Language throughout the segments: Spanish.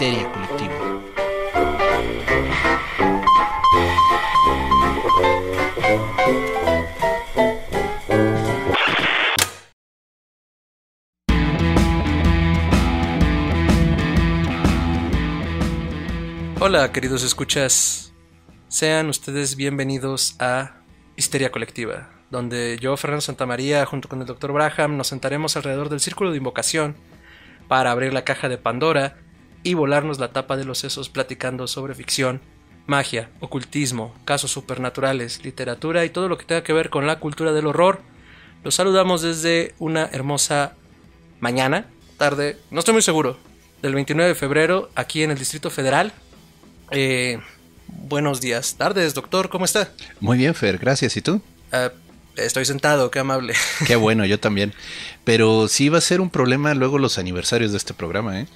Histeria Colectiva. Hola, queridos escuchas. Sean ustedes bienvenidos a Histeria Colectiva, donde yo, Fernando Santamaría, junto con el Dr. Braham, nos sentaremos alrededor del círculo de invocación para abrir la caja de Pandora y volarnos la tapa de los sesos platicando sobre ficción, magia, ocultismo, casos supernaturales, literatura y todo lo que tenga que ver con la cultura del horror. Los saludamos desde una hermosa mañana, tarde, no estoy muy seguro, del 29 de febrero, aquí en el Distrito Federal. Buenos días, tardes, doctor, ¿cómo está? Muy bien, Fer, gracias. ¿Y tú? Estoy sentado, qué amable. Qué bueno, yo también. Pero sí va a ser un problema luego los aniversarios de este programa, ¿eh?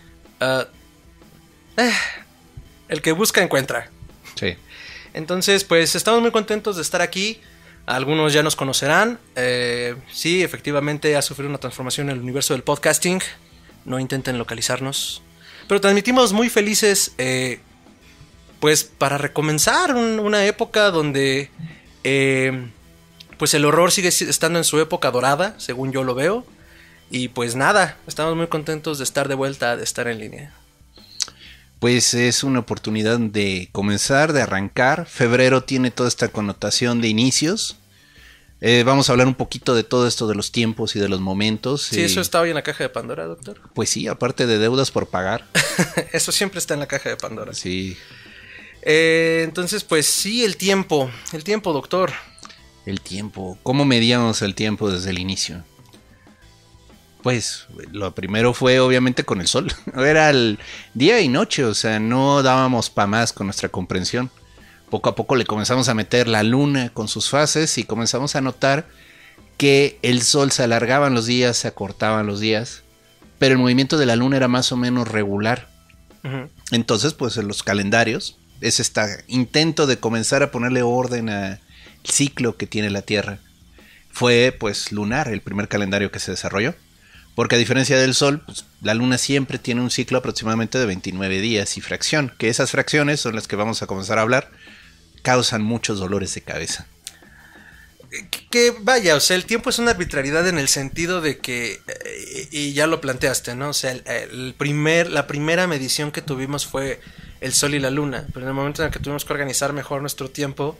El que busca encuentra. Sí. Entonces, pues estamos muy contentos de estar aquí. Algunos ya nos conocerán. Sí, efectivamente ha sufrido una transformación en el universo del podcasting. No intenten localizarnos. Pero transmitimos muy felices, pues para recomenzar una época donde pues el horror sigue estando en su época dorada, según yo lo veo. Y pues nada, estamos muy contentos de estar de vuelta, de estar en línea. Pues es una oportunidad de comenzar, de arrancar. Febrero tiene toda esta connotación de inicios. Vamos a hablar un poquito de todo esto de los tiempos y de los momentos. Sí, eso está hoy en la caja de Pandora, doctor. Pues sí, aparte de deudas por pagar. Eso siempre está en la caja de Pandora. Sí. Entonces, pues sí, el tiempo, doctor. El tiempo. ¿Cómo medíamos el tiempo desde el inicio? Pues lo primero fue obviamente con el sol. Era el día y noche, o sea, no dábamos pa' más con nuestra comprensión. Poco a poco le comenzamos a meter la luna con sus fases y comenzamos a notar que el sol se alargaban los días, se acortaban los días, pero el movimiento de la luna era más o menos regular. Uh-huh. Entonces, pues en los calendarios es este intento de comenzar a ponerle orden al ciclo que tiene la Tierra. Fue pues lunar el primer calendario que se desarrolló. Porque a diferencia del Sol, pues, la Luna siempre tiene un ciclo aproximadamente de 29 días y fracción. Que esas fracciones son las que vamos a comenzar a hablar. Causan muchos dolores de cabeza. Que vaya, o sea, el tiempo es una arbitrariedad en el sentido de que, y ya lo planteaste, ¿no? O sea, la primera medición que tuvimos fue el Sol y la Luna. Pero en el momento en el que tuvimos que organizar mejor nuestro tiempo,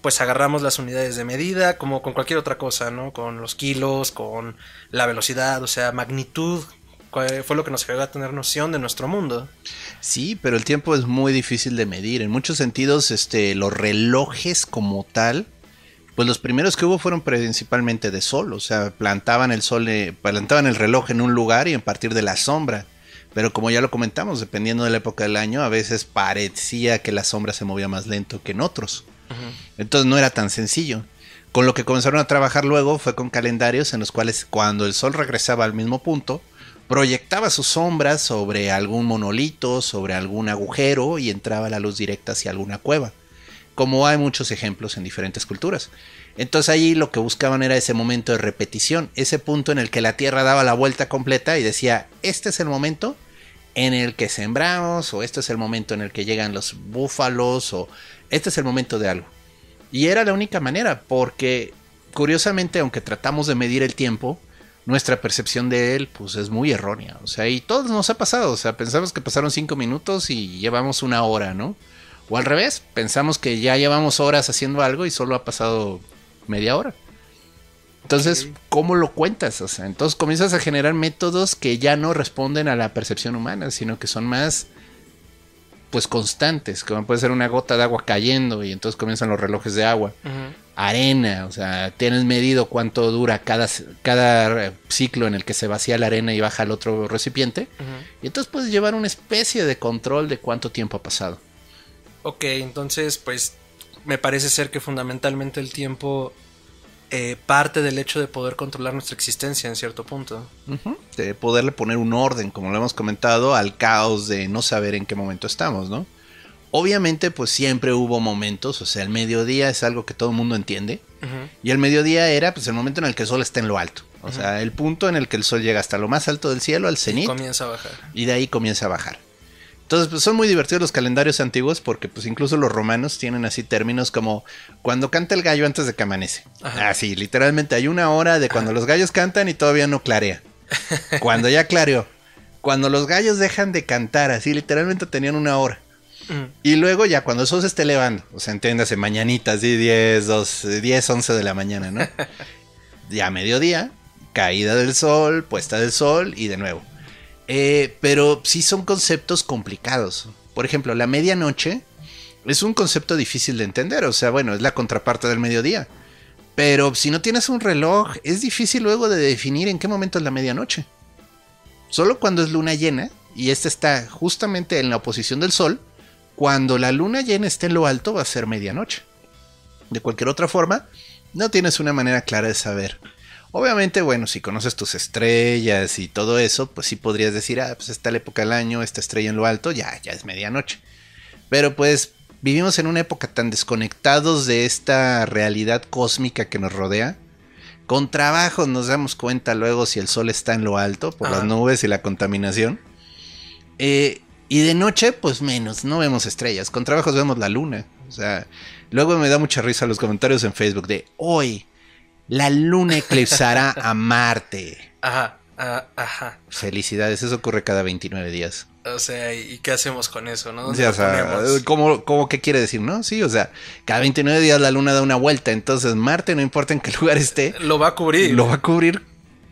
pues agarramos las unidades de medida, como con cualquier otra cosa, ¿no? Con los kilos, con la velocidad, o sea, magnitud, fue lo que nos ayudó a tener noción de nuestro mundo. Sí, pero el tiempo es muy difícil de medir. En muchos sentidos, los relojes como tal, pues los primeros que hubo fueron principalmente de sol, o sea, plantaban el reloj en un lugar y a partir de la sombra. Pero como ya lo comentamos, dependiendo de la época del año, a veces parecía que la sombra se movía más lento que en otros. Entonces no era tan sencillo. Con lo que comenzaron a trabajar luego fue con calendarios en los cuales cuando el sol regresaba al mismo punto, proyectaba sus sombras sobre algún monolito, sobre algún agujero y entraba la luz directa hacia alguna cueva. Como hay muchos ejemplos en diferentes culturas. Entonces ahí lo que buscaban era ese momento de repetición, ese punto en el que la Tierra daba la vuelta completa y decía, este es el momento en el que sembramos, o este es el momento en el que llegan los búfalos, o este es el momento de algo. Y era la única manera, porque curiosamente, aunque tratamos de medir el tiempo, nuestra percepción de él pues es muy errónea. O sea, y todos nos ha pasado, o sea, pensamos que pasaron 5 minutos y llevamos 1 hora, ¿no? O al revés, pensamos que ya llevamos horas haciendo algo y solo ha pasado media hora. Entonces, okay, ¿cómo lo cuentas? O sea, entonces comienzas a generar métodos que ya no responden a la percepción humana, sino que son más, pues, constantes. Como puede ser una gota de agua cayendo y entonces comienzan los relojes de agua. Uh-huh. Arena, o sea, tienes medido cuánto dura cada ciclo en el que se vacía la arena y baja al otro recipiente. Uh-huh. Y entonces puedes llevar una especie de control de cuánto tiempo ha pasado. Ok, entonces, pues, me parece ser que fundamentalmente el tiempo parte del hecho de poder controlar nuestra existencia en cierto punto. Uh-huh. De poderle poner un orden, como lo hemos comentado, al caos de no saber en qué momento estamos, ¿no? Obviamente, pues siempre hubo momentos, o sea, el mediodía es algo que todo el mundo entiende. Uh-huh. Y el mediodía era, pues, el momento en el que el sol está en lo alto. O uh-huh. sea, el punto en el que el sol llega hasta lo más alto del cielo, al cenit. Y comienza a bajar. Y de ahí comienza a bajar. Entonces, pues son muy divertidos los calendarios antiguos porque pues incluso los romanos tienen así términos como cuando canta el gallo antes de que amanece. Ajá. Así, literalmente hay una hora de cuando los gallos cantan y todavía no clarea. Cuando ya clareó. Cuando los gallos dejan de cantar, así literalmente tenían una hora. Y luego ya cuando el sol se esté elevando, o sea, entiéndase, mañanitas, 10, 11 de la mañana, ¿no? Ya mediodía, caída del sol, puesta del sol y de nuevo. Pero sí son conceptos complicados. Por ejemplo, la medianoche es un concepto difícil de entender. O sea, bueno, es la contraparte del mediodía. Pero si no tienes un reloj, es difícil luego de definir en qué momento es la medianoche. Solo cuando es luna llena, y esta está justamente en la oposición del sol, cuando la luna llena esté en lo alto va a ser medianoche. De cualquier otra forma, no tienes una manera clara de saber. Obviamente, bueno, si conoces tus estrellas y todo eso, pues sí podrías decir, pues está la época del año, esta estrella en lo alto, ya es medianoche. Pero pues vivimos en una época tan desconectados de esta realidad cósmica que nos rodea. Con trabajo nos damos cuenta luego si el sol está en lo alto, por las nubes y la contaminación. Y de noche, pues menos, no vemos estrellas. Con trabajos vemos la luna. O sea, luego me da mucha risa los comentarios en Facebook de hoy la luna eclipsará a Marte. Ajá. Felicidades, eso ocurre cada 29 días. O sea, ¿y qué hacemos con eso, no? Sí, o sea, ¿cómo qué quiere decir, no? Sí, o sea, cada 29 días la luna da una vuelta, entonces Marte, no importa en qué lugar esté, lo va a cubrir. Lo va a cubrir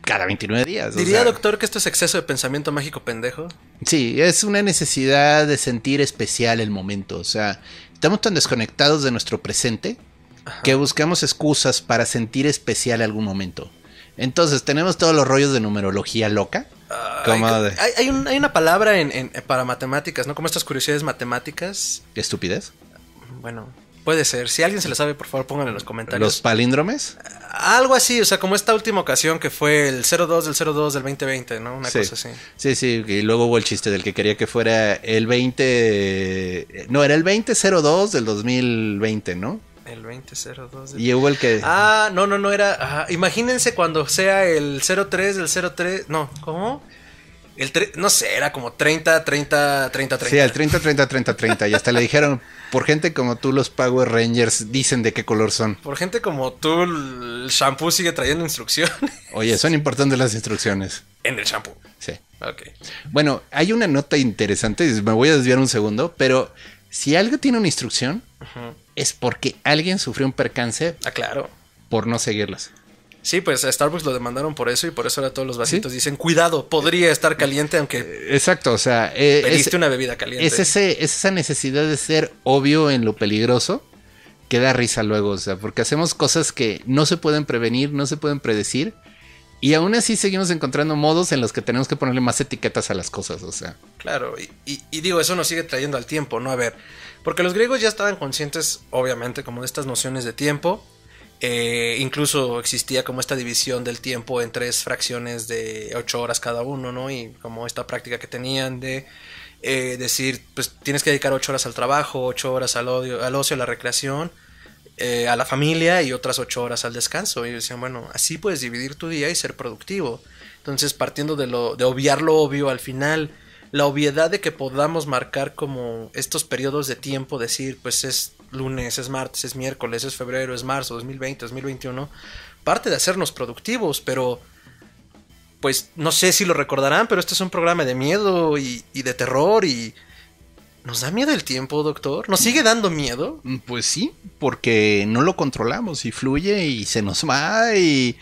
cada 29 días. ¿Diría, doctor, que esto es exceso de pensamiento mágico pendejo? Sí, es una necesidad de sentir especial el momento. O sea, estamos tan desconectados de nuestro presente que buscamos excusas para sentir especial algún momento. Entonces, tenemos todos los rollos de numerología loca. Hay una palabra para matemáticas, ¿no? Como estas curiosidades matemáticas. ¿Estupidez? Bueno, puede ser. Si alguien se lo sabe, por favor, pónganlo en los comentarios. ¿Los palíndromes? Algo así, o sea, como esta última ocasión que fue el 02 del 02 del 2020, ¿no? Una cosa así. Sí, y luego hubo el chiste del que quería que fuera el 20... No, era el 2002 del 2020, ¿no? El 2002 Y hubo el que... No, era... imagínense cuando sea el 03 del 03... No, ¿cómo? El no sé, era como 30. Sí, el 30. Y hasta le dijeron, por gente como tú, los Power Rangers dicen de qué color son. Por gente como tú, el shampoo sigue trayendo instrucciones. Oye, son importantes las instrucciones. En el shampoo. Sí. Ok. Bueno, hay una nota interesante, me voy a desviar un segundo, pero si algo tiene una instrucción, es porque alguien sufrió un percance. Claro. Por no seguirlas. Sí, pues a Starbucks lo demandaron por eso y por eso ahora todos los vasitos dicen, cuidado, podría estar caliente aunque... Exacto, o sea... pediste una bebida caliente. Es esa necesidad de ser obvio en lo peligroso que da risa luego, o sea, porque hacemos cosas que no se pueden prevenir, no se pueden predecir, y aún así seguimos encontrando modos en los que tenemos que ponerle más etiquetas a las cosas, o sea... Claro, y digo, eso nos sigue trayendo al tiempo, ¿no? A ver, porque los griegos ya estaban conscientes, obviamente, como de estas nociones de tiempo. Incluso existía como esta división del tiempo en 3 fracciones de 8 horas cada uno, ¿no? Y como esta práctica que tenían de decir, pues tienes que dedicar 8 horas al trabajo, 8 horas al ocio, a la recreación, a la familia y otras 8 horas al descanso. Y decían, bueno, así puedes dividir tu día y ser productivo. Entonces, partiendo de obviar lo obvio al final, la obviedad de que podamos marcar como estos periodos de tiempo, decir, pues es lunes, es martes, es miércoles, es febrero, es marzo, 2020, 2021, parte de hacernos productivos, pero pues no sé si lo recordarán, pero este es un programa de miedo y de terror y... ¿Nos da miedo el tiempo, doctor? ¿Nos sigue dando miedo? Pues sí, porque no lo controlamos y fluye y se nos va y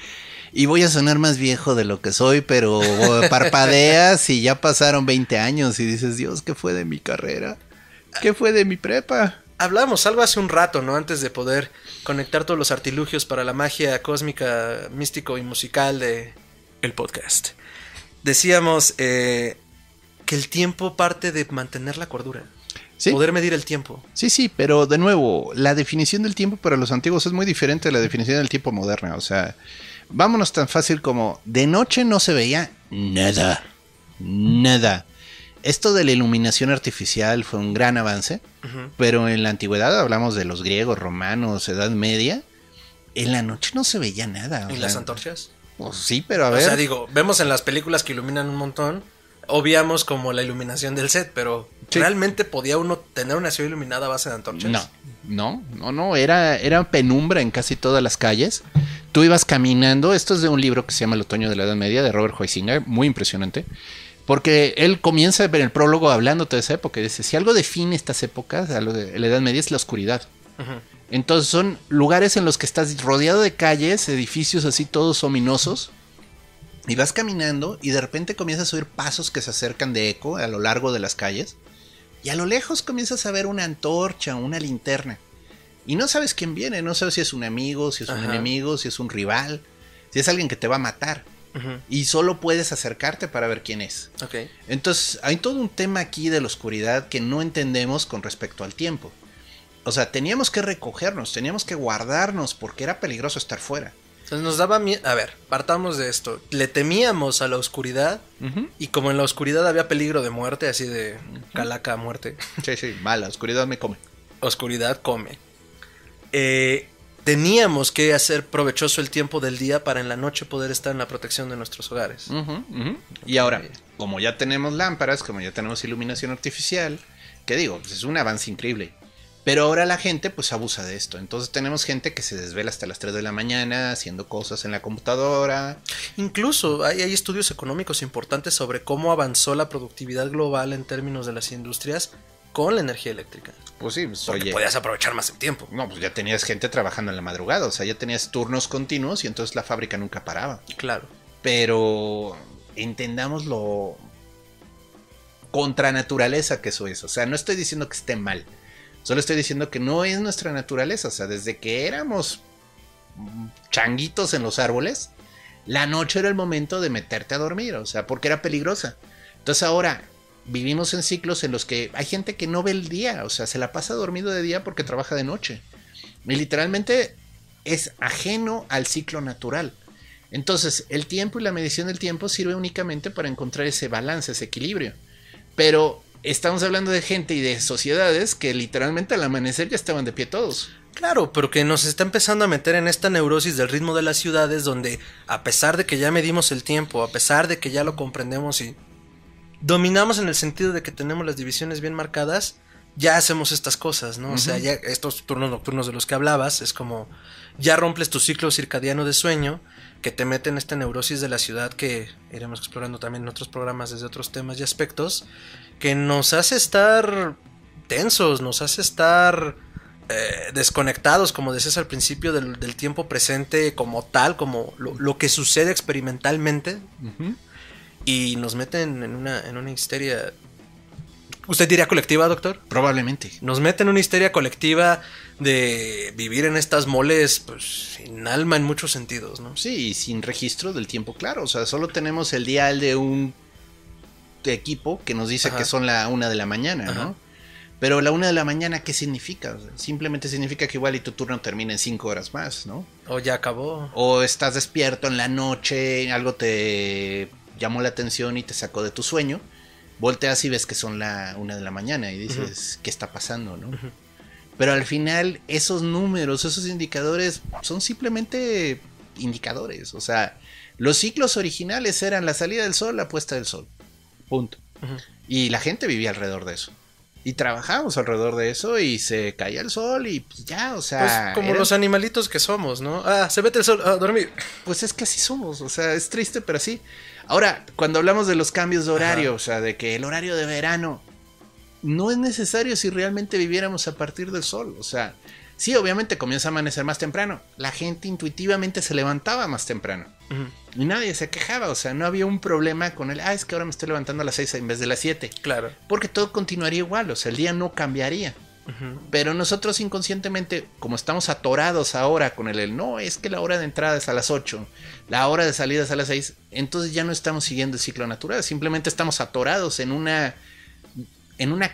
voy a sonar más viejo de lo que soy, pero parpadeas y ya pasaron 20 años y dices, Dios, ¿qué fue de mi carrera? ¿Qué fue de mi prepa? Hablamos algo hace un rato, ¿no? Antes de poder conectar todos los artilugios para la magia cósmica, místico y musical de el podcast. Decíamos que el tiempo parte de mantener la cordura. ¿Sí? Poder medir el tiempo. Sí, pero de nuevo, la definición del tiempo para los antiguos es muy diferente a la definición del tiempo moderna. O sea, vámonos tan fácil como de noche no se veía nada. Esto de la iluminación artificial fue un gran avance, pero en la antigüedad, hablamos de los griegos, romanos, Edad Media, en la noche no se veía nada. ¿Y las antorchas? Pues sí, pero a ver. O sea, digo, vemos en las películas que iluminan un montón, obviamos como la iluminación del set, pero sí. ¿Realmente podía uno tener una ciudad iluminada a base de antorchas? No, era penumbra en casi todas las calles. Tú ibas caminando, esto es de un libro que se llama El otoño de la Edad Media, de Robert Huizinga, muy impresionante, porque él comienza en el prólogo hablándote de esa época, y dice, si algo define estas épocas, a lo de la Edad Media, es la oscuridad. Uh-huh. Entonces son lugares en los que estás rodeado de calles, edificios así todos ominosos, y vas caminando y de repente comienzas a oír pasos que se acercan de eco a lo largo de las calles, y a lo lejos comienzas a ver una antorcha, una linterna. Y no sabes quién viene, no sabes si es un amigo, si es un enemigo, si es un rival, si es alguien que te va a matar. Uh-huh. Y solo puedes acercarte para ver quién es. Okay. Entonces hay todo un tema aquí de la oscuridad que no entendemos con respecto al tiempo. O sea, teníamos que recogernos, teníamos que guardarnos porque era peligroso estar fuera. Entonces nos daba miedo. A ver, partamos de esto. Le temíamos a la oscuridad. Uh-huh. Y como en la oscuridad había peligro de muerte, así de calaca a muerte. Sí, mala, oscuridad me come. Oscuridad come. Teníamos que hacer provechoso el tiempo del día para en la noche poder estar en la protección de nuestros hogares. Y ahora, como ya tenemos lámparas, como ya tenemos iluminación artificial, que digo, pues es un avance increíble. Pero ahora la gente pues abusa de esto. Entonces tenemos gente que se desvela hasta las 3 de la mañana haciendo cosas en la computadora. Incluso hay estudios económicos importantes sobre cómo avanzó la productividad global en términos de las industrias con la energía eléctrica. Pues sí, pues, porque podías aprovechar más el tiempo. No, pues ya tenías gente trabajando en la madrugada, o sea, ya tenías turnos continuos y entonces la fábrica nunca paraba. Claro. Pero entendamos lo contra naturaleza que eso es. O sea, no estoy diciendo que esté mal, solo estoy diciendo que no es nuestra naturaleza. O sea, desde que éramos changuitos en los árboles, la noche era el momento de meterte a dormir, o sea, porque era peligrosa. Entonces ahora vivimos en ciclos en los que hay gente que no ve el día, o sea, se la pasa dormido de día porque trabaja de noche. Y literalmente es ajeno al ciclo natural. Entonces, el tiempo y la medición del tiempo sirve únicamente para encontrar ese balance, ese equilibrio. Pero estamos hablando de gente y de sociedades que literalmente al amanecer ya estaban de pie todos. Claro, pero que nos está empezando a meter en esta neurosis del ritmo de las ciudades donde, a pesar de que ya medimos el tiempo, a pesar de que ya lo comprendemos y dominamos en el sentido de que tenemos las divisiones bien marcadas, ya hacemos estas cosas, ¿no? Uh-huh. O sea, ya estos turnos nocturnos de los que hablabas, es como ya rompes tu ciclo circadiano de sueño, que te mete en esta neurosis de la ciudad que iremos explorando también en otros programas desde otros temas y aspectos, que nos hace estar tensos, nos hace estar desconectados, como decías al principio, del tiempo presente como tal, como lo que sucede experimentalmente. Uh-huh. Y nos meten en una histeria. ¿Usted diría colectiva, doctor? Probablemente. Nos meten en una histeria colectiva de vivir en estas moles, pues, sin alma en muchos sentidos, ¿no? Sí, y sin registro del tiempo claro. O sea, solo tenemos el dial de un equipo que nos dice que son la 1 de la mañana, ¿no? Pero la 1 de la mañana, ¿qué significa? O sea, simplemente significa que igual y tu turno termina en 5 horas más, ¿no? O ya acabó. O estás despierto en la noche, algo te llamó la atención y te sacó de tu sueño, volteas y ves que son la 1 de la mañana y dices, ¿qué está pasando, no? Uh-huh. Pero al final esos números, esos indicadores son simplemente indicadores. O sea, los ciclos originales eran la salida del sol, la puesta del sol, punto. Uh-huh. Y la gente vivía alrededor de eso. Y trabajábamos alrededor de eso y se caía el sol y pues ya, o sea... Pues como los animalitos que somos, ¿no? Ah, se mete el sol, a dormir. Pues es que así somos, o sea, es triste, pero así. Ahora, cuando hablamos de los cambios de horario, o sea, de que el horario de verano no es necesario si realmente viviéramos a partir del sol. O sea, sí, obviamente comienza a amanecer más temprano. La gente intuitivamente se levantaba más temprano. Uh-huh. Y nadie se quejaba, o sea, no había un problema con es que ahora me estoy levantando a las 6 en vez de las 7. Claro. Porque todo continuaría igual, o sea, el día no cambiaría. Uh-huh. Pero nosotros inconscientemente, como estamos atorados ahora con no, es que la hora de entrada es a las 8, la hora de salida es a las 6, entonces ya no estamos siguiendo el ciclo natural, simplemente estamos atorados en una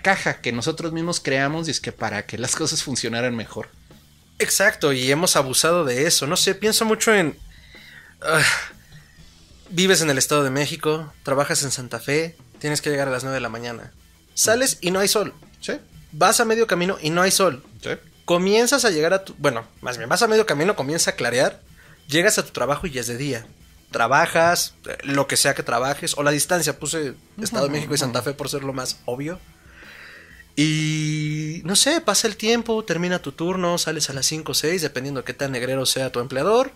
caja que nosotros mismos creamos y es que para que las cosas funcionaran mejor. Exacto, y hemos abusado de eso, no sé, pienso mucho en... vives en el Estado de México, trabajas en Santa Fe, tienes que llegar a las 9 de la mañana, sales y no hay sol. Sí. Vas a medio camino y no hay sol. Sí. Comienzas a llegar a vas a medio camino, comienza a clarear, llegas a tu trabajo y ya es de día. trabajas, lo que sea que trabajes, o la distancia, puse Estado de México y Santa Fe por ser lo más obvio. Y no sé, pasa el tiempo, termina tu turno, sales a las 5 o 6, dependiendo de qué tan negrero sea tu empleador,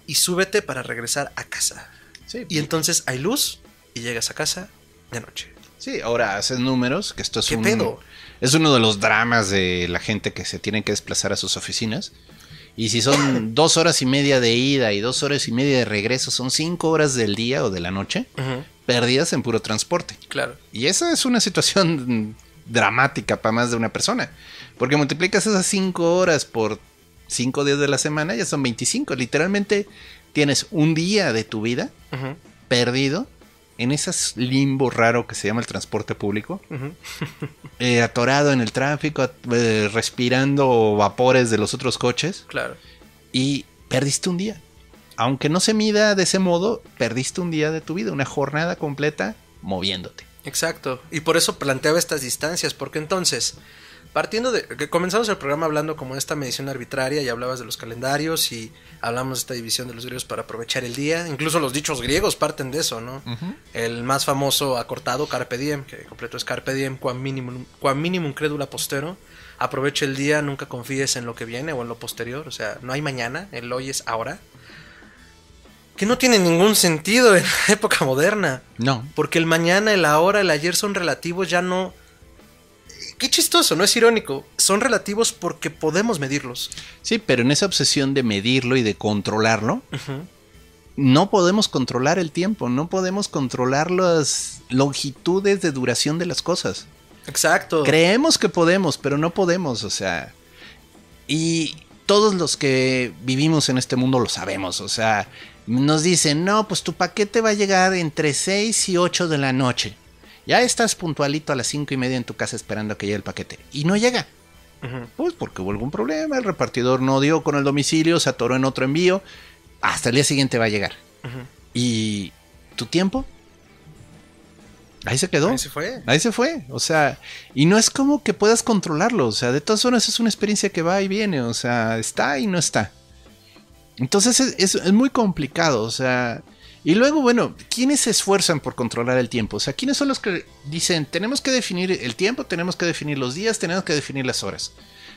y súbete para regresar a casa. Sí. Y entonces hay luz y llegas a casa de noche. Sí, ahora haces números, que esto es ¿Qué pedo? Es uno de los dramas de la gente que se tiene que desplazar a sus oficinas. Y si son 2 horas y media de ida y 2 horas y media de regreso, son 5 horas del día o de la noche perdidas en puro transporte. Claro. Y esa es una situación dramática para más de una persona. Porque multiplicas esas 5 horas por 5 días de la semana, ya son 25. Literalmente tienes un día de tu vida perdido en ese limbo raro que se llama el transporte público, atorado en el tráfico, respirando vapores de los otros coches. Claro. Y perdiste un día. Aunque no se mida de ese modo, perdiste un día de tu vida, una jornada completa moviéndote. Exacto. Y por eso planteaba estas distancias, porque entonces, partiendo de que comenzamos el programa hablando como de esta medición arbitraria y hablabas de los calendarios y hablamos de esta división de los griegos para aprovechar el día, incluso los dichos griegos parten de eso, ¿no? El más famoso acortado carpe diem, que completo es carpe diem quam minimum credula postero, aprovecha el día, nunca confíes en lo que viene o en lo posterior, o sea, no hay mañana, el hoy es ahora. Que no tiene ningún sentido en la época moderna. No. Porque el mañana, el ahora, el ayer son relativos, ya no... Qué chistoso, no es irónico. Son relativos porque podemos medirlos. Sí, pero en esa obsesión de medirlo y de controlarlo, no podemos controlar el tiempo, no podemos controlar las longitudes de duración de las cosas. Exacto. Creemos que podemos, pero no podemos, o sea... Y todos los que vivimos en este mundo lo sabemos, o sea... Nos dicen, no, pues tu paquete va a llegar entre 6 y 8 de la noche. Ya estás puntualito a las 5:30 en tu casa esperando a que llegue el paquete. Y no llega. Pues porque hubo algún problema, el repartidor no dio con el domicilio, se atoró en otro envío. Hasta el día siguiente va a llegar. ¿Y tu tiempo? Ahí se quedó. Ahí se fue. Ahí se fue. O sea, y no es como que puedas controlarlo. O sea, de todas formas es una experiencia que va y viene. O sea, está y no está. Entonces es muy complicado, o sea... Y luego, bueno, ¿quiénes se esfuerzan por controlar el tiempo? O sea, ¿quiénes son los que dicen, tenemos que definir el tiempo, tenemos que definir los días, tenemos que definir las horas?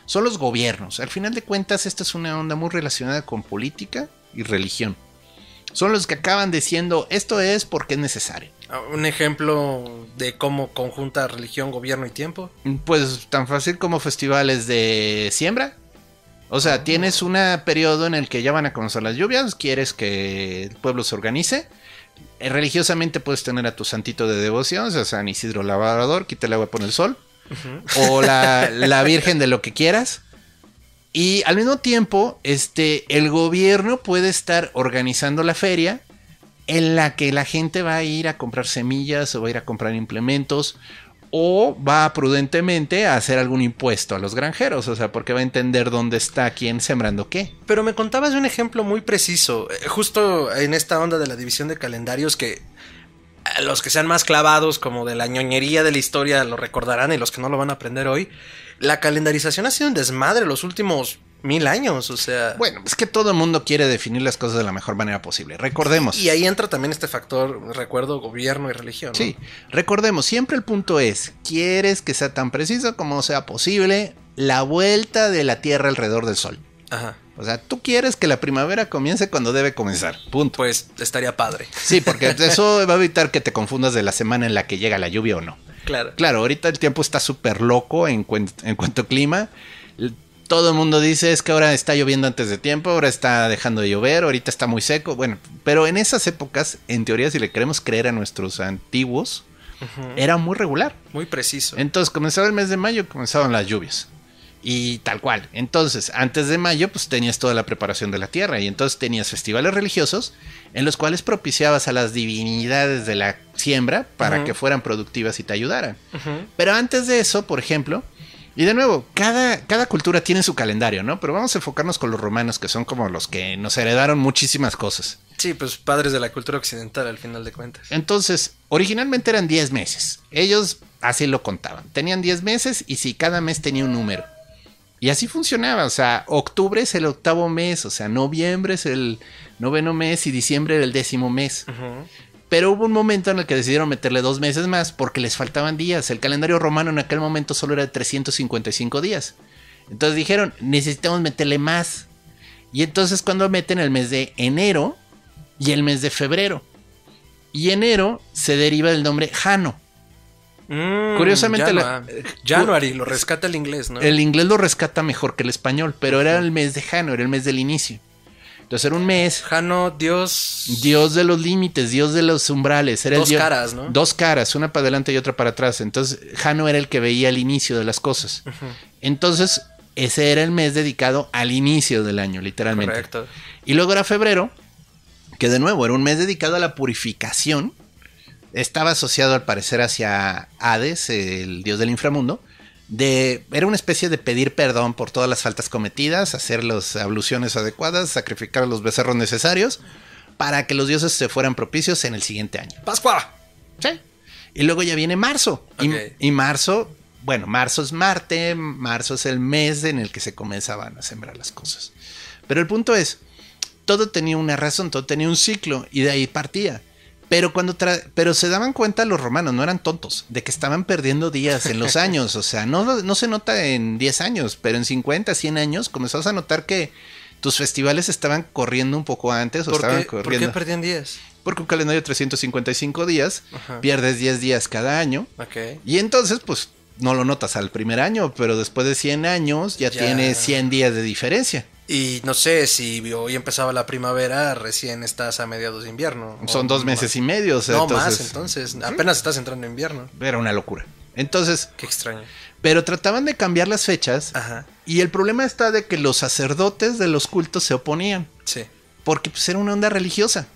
Son los gobiernos. Al final de cuentas, esta es una onda muy relacionada con política y religión. Son los que acaban diciendo, esto es porque es necesario. ¿Un ejemplo de cómo conjunta religión, gobierno y tiempo? Pues tan fácil como festivales de siembra. O sea, tienes un periodo en el que ya van a comenzar las lluvias, quieres que el pueblo se organice. Religiosamente puedes tener a tu santito de devoción, o sea, San Isidro Labrador, quita el agua por el sol. O la Virgen de lo que quieras. Y al mismo tiempo, el gobierno puede estar organizando la feria en la que la gente va a ir a comprar semillas o va a ir a comprar implementos. O va prudentemente a hacer algún impuesto a los granjeros, o sea, porque va a entender dónde está quién sembrando qué. Pero me contabas de un ejemplo muy preciso, justo en esta onda de la división de calendarios que los que sean más clavados como de la ñoñería de la historia lo recordarán y los que no lo van a aprender hoy. La calendarización ha sido un desmadre los últimos 1000 años, o sea... Bueno, es que todo el mundo quiere definir las cosas de la mejor manera posible, recordemos. Y ahí entra también este factor, recuerdo, gobierno y religión, ¿no? Sí, recordemos, siempre el punto es, ¿quieres que sea tan preciso como sea posible la vuelta de la Tierra alrededor del Sol? Ajá. O sea, tú quieres que la primavera comience cuando debe comenzar, punto. Pues estaría padre. Sí, porque eso va a evitar que te confundas de la semana en la que llega la lluvia o no. Claro. Claro, ahorita el tiempo está súper loco en cuanto a clima. Todo el mundo dice es que ahora está lloviendo antes de tiempo, ahora está dejando de llover, ahorita está muy seco. Bueno, pero en esas épocas, en teoría, si le queremos creer a nuestros antiguos, era muy regular. Muy preciso. Entonces, comenzaba el mes de mayo, comenzaban las lluvias. Y tal cual. Entonces, antes de mayo, pues tenías toda la preparación de la tierra. Y entonces tenías festivales religiosos en los cuales propiciabas a las divinidades de la siembra para que fueran productivas y te ayudaran. Pero antes de eso, por ejemplo... Y de nuevo, cada cultura tiene su calendario, ¿no? Pero vamos a enfocarnos con los romanos, que son como los que nos heredaron muchísimas cosas. Sí, pues padres de la cultura occidental al final de cuentas. Entonces, originalmente eran 10 meses. Ellos así lo contaban. Tenían 10 meses y sí, cada mes tenía un número. Y así funcionaba, o sea, octubre es el 8º mes, o sea, noviembre es el 9º mes y diciembre era el 10º mes. Pero hubo un momento en el que decidieron meterle 2 meses más porque les faltaban días. El calendario romano en aquel momento solo era de 355 días. Entonces dijeron, necesitamos meterle más. Y entonces cuando meten el mes de enero y el mes de febrero. Y enero se deriva del nombre Jano. Curiosamente, January lo rescata el inglés, ¿no? El inglés lo rescata mejor que el español, pero era el mes de Jano, era el mes del inicio. Entonces era un mes. Jano, Dios de los límites, Dios de los umbrales. Era dos caras, ¿no? 2 caras, una para adelante y otra para atrás. Entonces Jano era el que veía el inicio de las cosas. Entonces ese era el mes dedicado al inicio del año, literalmente. Correcto. Y luego era febrero, que de nuevo era un mes dedicado a la purificación. Estaba asociado al parecer hacia Hades, el dios del inframundo. Era una especie de pedir perdón por todas las faltas cometidas, hacer las abluciones adecuadas, sacrificar los becerros necesarios para que los dioses se fueran propicios en el siguiente año. ¡Pascua! Sí. Y luego ya viene marzo. Okay. Y marzo, bueno, marzo es Marte, marzo es el mes en el que se comenzaban a sembrar las cosas. Pero el punto es, todo tenía una razón, todo tenía un ciclo y de ahí partía. Pero se daban cuenta los romanos, no eran tontos, de que estaban perdiendo días en los años. O sea, no se nota en 10 años, pero en 50, 100 años comenzabas a notar que tus festivales estaban corriendo un poco antes. ¿Por qué perdían días? Porque un calendario de 355 días, pierdes 10 días cada año. Okay. Y entonces, pues, no lo notas al primer año, pero después de 100 años ya tienes 100 días de diferencia. Y no sé, si hoy empezaba la primavera, recién estás a mediados de invierno. Son 2 meses y medio. O sea, no, entonces apenas estás entrando en invierno. Era una locura. Entonces... Qué extraño. Pero trataban de cambiar las fechas. Y el problema está de que los sacerdotes de los cultos se oponían. Sí. Porque pues era una onda religiosa.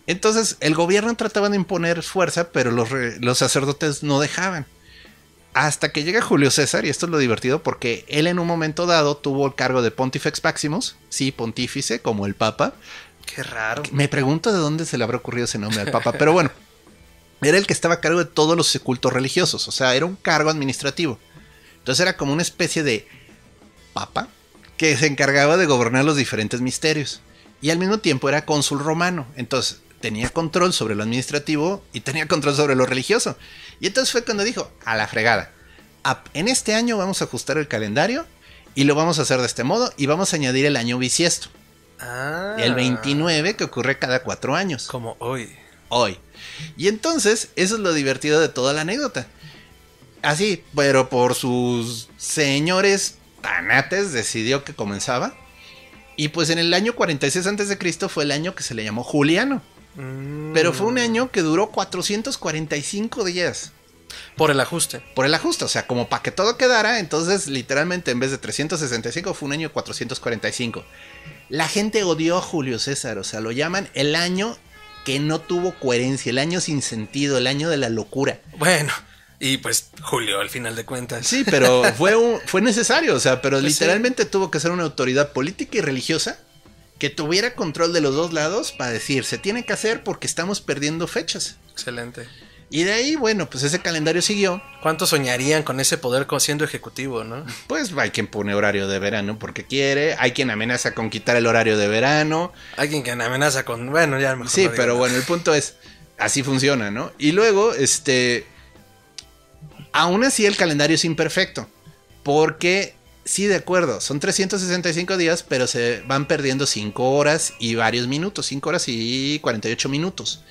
Entonces el gobierno trataba de imponer fuerza, pero los sacerdotes no dejaban. Hasta que llega Julio César, y esto es lo divertido, porque él en un momento dado tuvo el cargo de Pontifex Maximus, sí, pontífice, como el Papa. Qué raro. Me pregunto de dónde se le habrá ocurrido ese nombre al Papa, pero bueno, era el que estaba a cargo de todos los cultos religiosos, o sea, era un cargo administrativo. Entonces era como una especie de Papa que se encargaba de gobernar los diferentes misterios, y al mismo tiempo era cónsul romano, entonces tenía control sobre lo administrativo y tenía control sobre lo religioso. Y entonces fue cuando dijo, a la fregada, en este año vamos a ajustar el calendario y lo vamos a hacer de este modo y vamos a añadir el año bisiesto. El 29 que ocurre cada 4 años. Como hoy. Y entonces, eso es lo divertido de toda la anécdota. Así, pero por sus señores tanates decidió que comenzaba. Y pues en el año 46 a.C. fue el año que se le llamó Juliano. Pero fue un año que duró 445 días. Por el ajuste. O sea, como para que todo quedara, entonces literalmente en vez de 365 fue un año 445. La gente odió a Julio César, o sea, lo llaman el año que no tuvo coherencia, el año sin sentido, el año de la locura. Bueno, y pues Julio al final de cuentas. Sí, pero fue necesario, o sea, pero pues literalmente tuvo que ser una autoridad política y religiosa que tuviera control de los dos lados para decir, se tiene que hacer porque estamos perdiendo fechas. Excelente. Y de ahí, bueno, pues ese calendario siguió. ¿Cuántos soñarían con ese poder siendo ejecutivo, no? Pues hay quien pone horario de verano porque quiere, hay quien amenaza con quitar el horario de verano. Hay quien amenaza con, bueno, ya mejor. Sí, no pero bueno, el punto es, así funciona, ¿no? Y luego, aún así el calendario es imperfecto, porque... Sí, de acuerdo, son 365 días, pero se van perdiendo 5 horas y varios minutos, 5 horas y 48 minutos.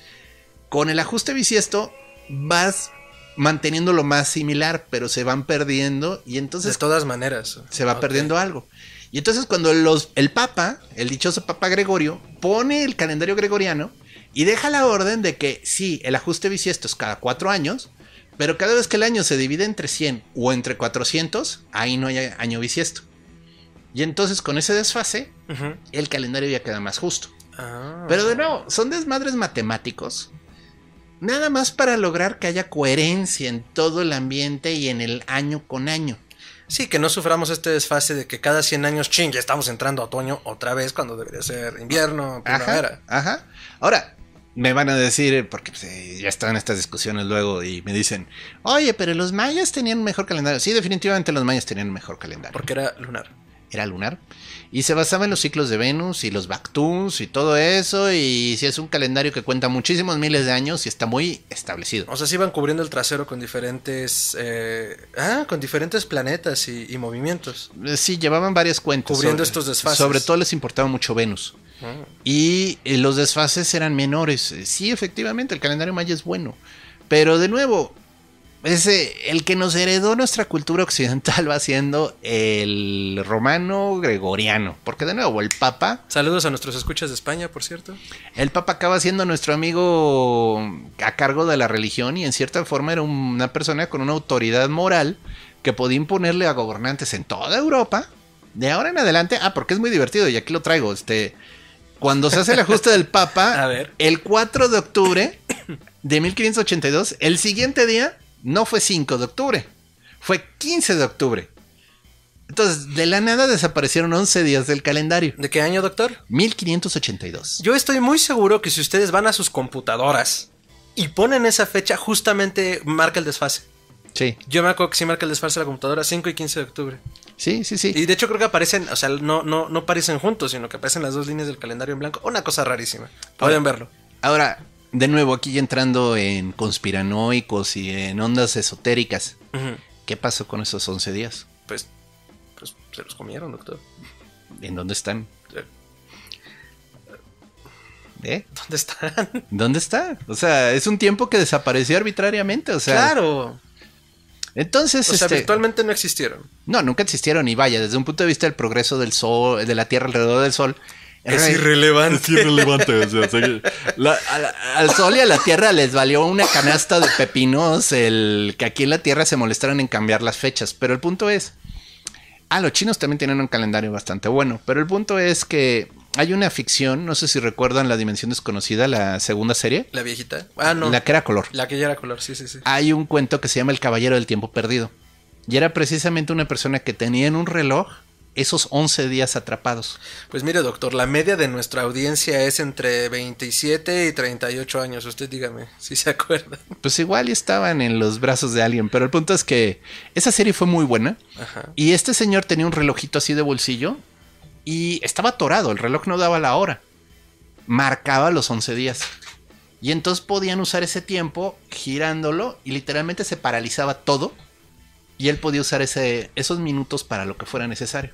Con el ajuste bisiesto vas manteniendo lo más similar, pero se van perdiendo y entonces... De todas maneras. Se va perdiendo algo. Y entonces cuando el Papa, el dichoso Papa Gregorio, pone el calendario gregoriano y deja la orden de que sí, el ajuste bisiesto es cada 4 años, pero cada vez que el año se divide entre 100 o entre 400, ahí no hay año bisiesto. Y entonces con ese desfase, el calendario ya queda más justo. Pero de nuevo, son desmadres matemáticos. Nada más para lograr que haya coherencia en todo el ambiente y en el año con año. Sí, que no suframos este desfase de que cada 100 años, ching, ya estamos entrando a otoño otra vez cuando debería ser invierno, primavera. Ajá. Ahora, me van a decir, porque pues, ya estaban estas discusiones luego y me dicen, oye, pero los mayas tenían un mejor calendario. Sí, definitivamente los mayas tenían un mejor calendario. Porque era lunar. Era lunar. Y se basaba en los ciclos de Venus y los Bactuns y todo eso. Y si es un calendario que cuenta muchísimos miles de años y está muy establecido. O sea, se iban cubriendo el trasero con diferentes planetas y movimientos. Sí, llevaban varias cuentas. Cubriendo estos desfases. Sobre todo les importaba mucho Venus. Y los desfases eran menores. Sí, efectivamente, el calendario maya es bueno. Pero de nuevo, el que nos heredó nuestra cultura occidental va siendo el romano gregoriano. Porque de nuevo, el Papa... Saludos a nuestros escuchas de España, por cierto. El Papa acaba siendo nuestro amigo a cargo de la religión y en cierta forma era una persona con una autoridad moral que podía imponerle a gobernantes en toda Europa. De ahora en adelante, porque es muy divertido y aquí lo traigo, cuando se hace el ajuste del Papa, a ver. El 4 de octubre de 1582, el siguiente día no fue 5 de octubre, fue 15 de octubre. Entonces, de la nada desaparecieron 11 días del calendario. ¿De qué año, doctor? 1582. Yo estoy muy seguro que si ustedes van a sus computadoras y ponen esa fecha, justamente marca el desfase. Sí. Yo me acuerdo que sí marca el desfase de la computadora, 5 y 15 de octubre. Sí. Y de hecho creo que aparecen, o sea, no aparecen juntos, sino que aparecen las dos líneas del calendario en blanco. Una cosa rarísima. Pueden verlo. Ahora, de nuevo, aquí ya entrando en conspiranoicos y en ondas esotéricas. ¿Qué pasó con esos 11 días? Pues se los comieron, doctor. ¿En dónde están? ¿Dónde están? ¿Dónde está? O sea, es un tiempo que desapareció arbitrariamente, o sea... ¡Claro! Entonces, o sea, virtualmente no existieron. No, nunca existieron y vaya, desde un punto de vista del progreso del Sol, de la Tierra alrededor del Sol... Es irrelevante. Es irrelevante, o sea, al Sol y a la Tierra les valió una canasta de pepinos el que aquí en la Tierra se molestaron en cambiar las fechas, pero el punto es... los chinos también tienen un calendario bastante bueno, pero el punto es que hay una ficción, no sé si recuerdan La Dimensión Desconocida, la segunda serie. ¿La viejita? No. La que era color. La que ya era color, sí. Hay un cuento que se llama El Caballero del Tiempo Perdido. Y era precisamente una persona que tenía en un reloj esos 11 días atrapados. Pues mire, doctor, la media de nuestra audiencia es entre 27 y 38 años. Usted dígame, si se acuerda. Pues igual estaban en los brazos de alguien, pero el punto es que esa serie fue muy buena. Ajá. Y este señor tenía un relojito así de bolsillo y estaba atorado, el reloj no daba la hora. Marcaba los 11 días. Y entonces podían usar ese tiempo girándolo y literalmente se paralizaba todo. Y él podía usar esos minutos para lo que fuera necesario.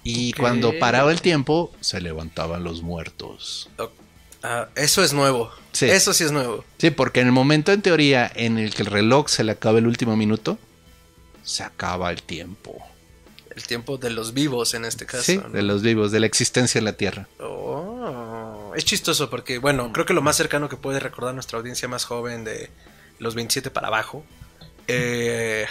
Y cuando paraba el tiempo, se levantaban los muertos. Eso es nuevo. Sí. Eso sí es nuevo. Sí, porque en el momento en teoría en el que el reloj se le acaba el último minuto, se acaba el tiempo. El tiempo de los vivos en este caso. Sí, ¿no? de los vivos, de la existencia en la Tierra. Es chistoso porque, bueno, creo que lo más cercano que puede recordar nuestra audiencia más joven de los 27 para abajo,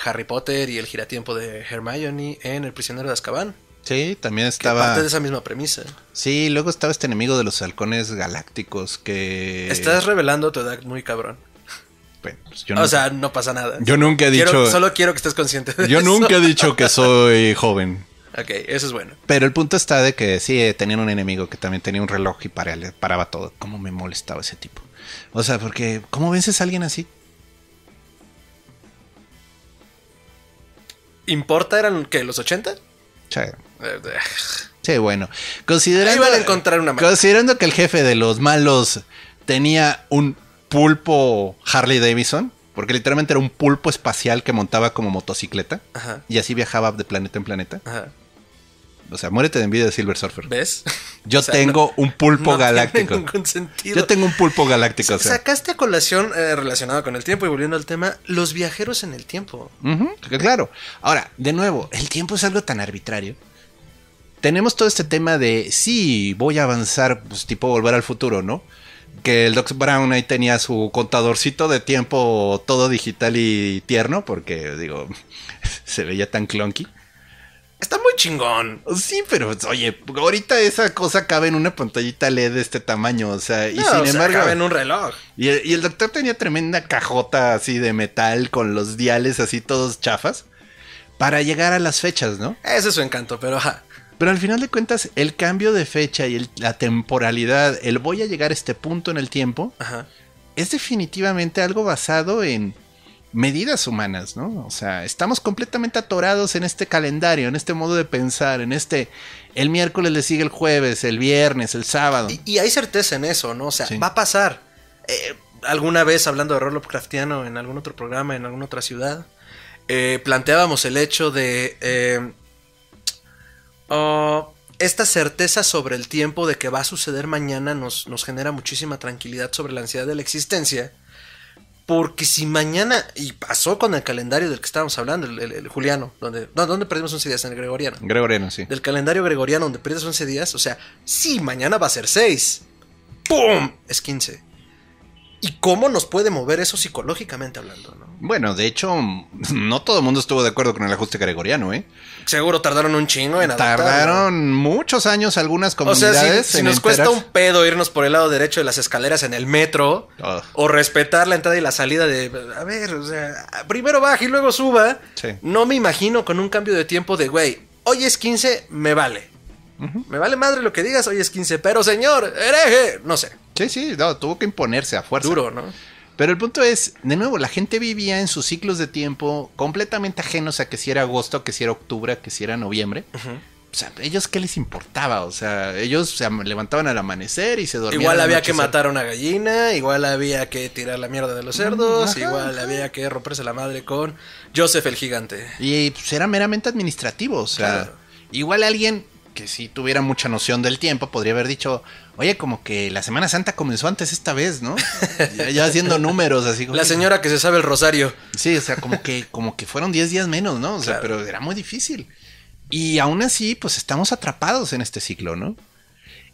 Harry Potter y el giratiempo de Hermione en El Prisionero de Azkaban. Sí, también estaba... parte de esa misma premisa. Sí, luego estaba este enemigo de los halcones galácticos que... Estás revelando tu edad muy cabrón. Bueno, pues o sea, no pasa nada. Yo nunca he dicho... Solo quiero que estés consciente de yo eso. nunca he dicho que soy joven. Ok, eso es bueno. Pero el punto está de que sí, tenían un enemigo que también tenía un reloj y paraba todo. ¿Cómo me molestaba ese tipo? O sea, porque ¿cómo vences a alguien así? ¿Importa eran qué, los 80? Sí. Sí, bueno. Considerando, ahí van a encontrar una mano. Considerando que el jefe de los malos tenía un pulpo Harley Davidson, porque literalmente era un pulpo espacial que montaba como motocicleta. Ajá. Y así viajaba de planeta en planeta. Ajá. O sea, muérete de envidia de Silver Surfer. ¿Ves? Yo tengo un pulpo galáctico. Tiene ningún sentido. Yo tengo un pulpo galáctico. O sea. Sacaste a colación relacionada con el tiempo y volviendo al tema, los viajeros en el tiempo. Claro. Ahora, de nuevo, el tiempo es algo tan arbitrario. Tenemos todo este tema de, sí, voy a avanzar, pues tipo Volver al Futuro, ¿no? Que el Doc Brown ahí tenía su contadorcito de tiempo todo digital y tierno, porque, digo, se veía tan clunky. Está muy chingón. Sí, pero oye, ahorita esa cosa cabe en una pantallita LED de este tamaño, o sea, y sin embargo cabe en un reloj. Y el doctor tenía tremenda cajota así de metal con los diales así todos chafas para llegar a las fechas, ¿no? Ese es su encanto, pero Pero al final de cuentas, el cambio de fecha y la temporalidad, el voy a llegar a este punto en el tiempo, Ajá. es definitivamente algo basado en medidas humanas, ¿no? O sea, estamos completamente atorados en este calendario, en este modo de pensar, en el miércoles le sigue el jueves, el viernes, el sábado. Y hay certeza en eso, ¿no? O sea, Sí. va a pasar. Alguna vez, hablando de rol Lovecraftiano en algún otro programa, en alguna otra ciudad, planteábamos el hecho de esta certeza sobre el tiempo de que va a suceder mañana nos genera muchísima tranquilidad sobre la ansiedad de la existencia. Porque si mañana, y pasó con el calendario del que estábamos hablando, el juliano, donde perdimos 11 días en el gregoriano. Gregoriano, sí. Del calendario gregoriano donde pierdes 11 días, o sea, sí, mañana va a ser 6. ¡Pum! Es 15. ¿Y cómo nos puede mover eso psicológicamente hablando, no? Bueno, de hecho, no todo el mundo estuvo de acuerdo con el ajuste gregoriano, ¿eh? Seguro tardaron un chingo en adaptarlo. Tardaron muchos años algunas comunidades. O sea, si nos cuesta un pedo irnos por el lado derecho de las escaleras en el metro, o respetar la entrada y la salida de... A ver, o sea, primero baja y luego suba. Sí. No me imagino con un cambio de tiempo de, güey, hoy es 15, me vale. Me vale madre lo que digas, hoy es 15, pero señor, hereje, no sé. Sí, no, tuvo que imponerse a fuerza. Duro, ¿no? Pero el punto es, de nuevo, la gente vivía en sus ciclos de tiempo completamente ajenos a que si era agosto, que si era octubre, que si era noviembre. O sea, ¿ellos qué les importaba? O sea, ellos se levantaban al amanecer y se dormían. Igual había que matar a una gallina, igual había que tirar la mierda de los cerdos, igual había que romperse la madre con Joseph el Gigante. Y pues era meramente administrativo, o sea, Claro. igual alguien que si tuviera mucha noción del tiempo podría haber dicho, oye, como que la Semana Santa comenzó antes esta vez, ¿no? ya haciendo números, así como La señora que se sabe el rosario. Sí, o sea, como que fueron 10 días menos, ¿no? O sea, Claro. pero era muy difícil. Y aún así, pues estamos atrapados en este ciclo, ¿no?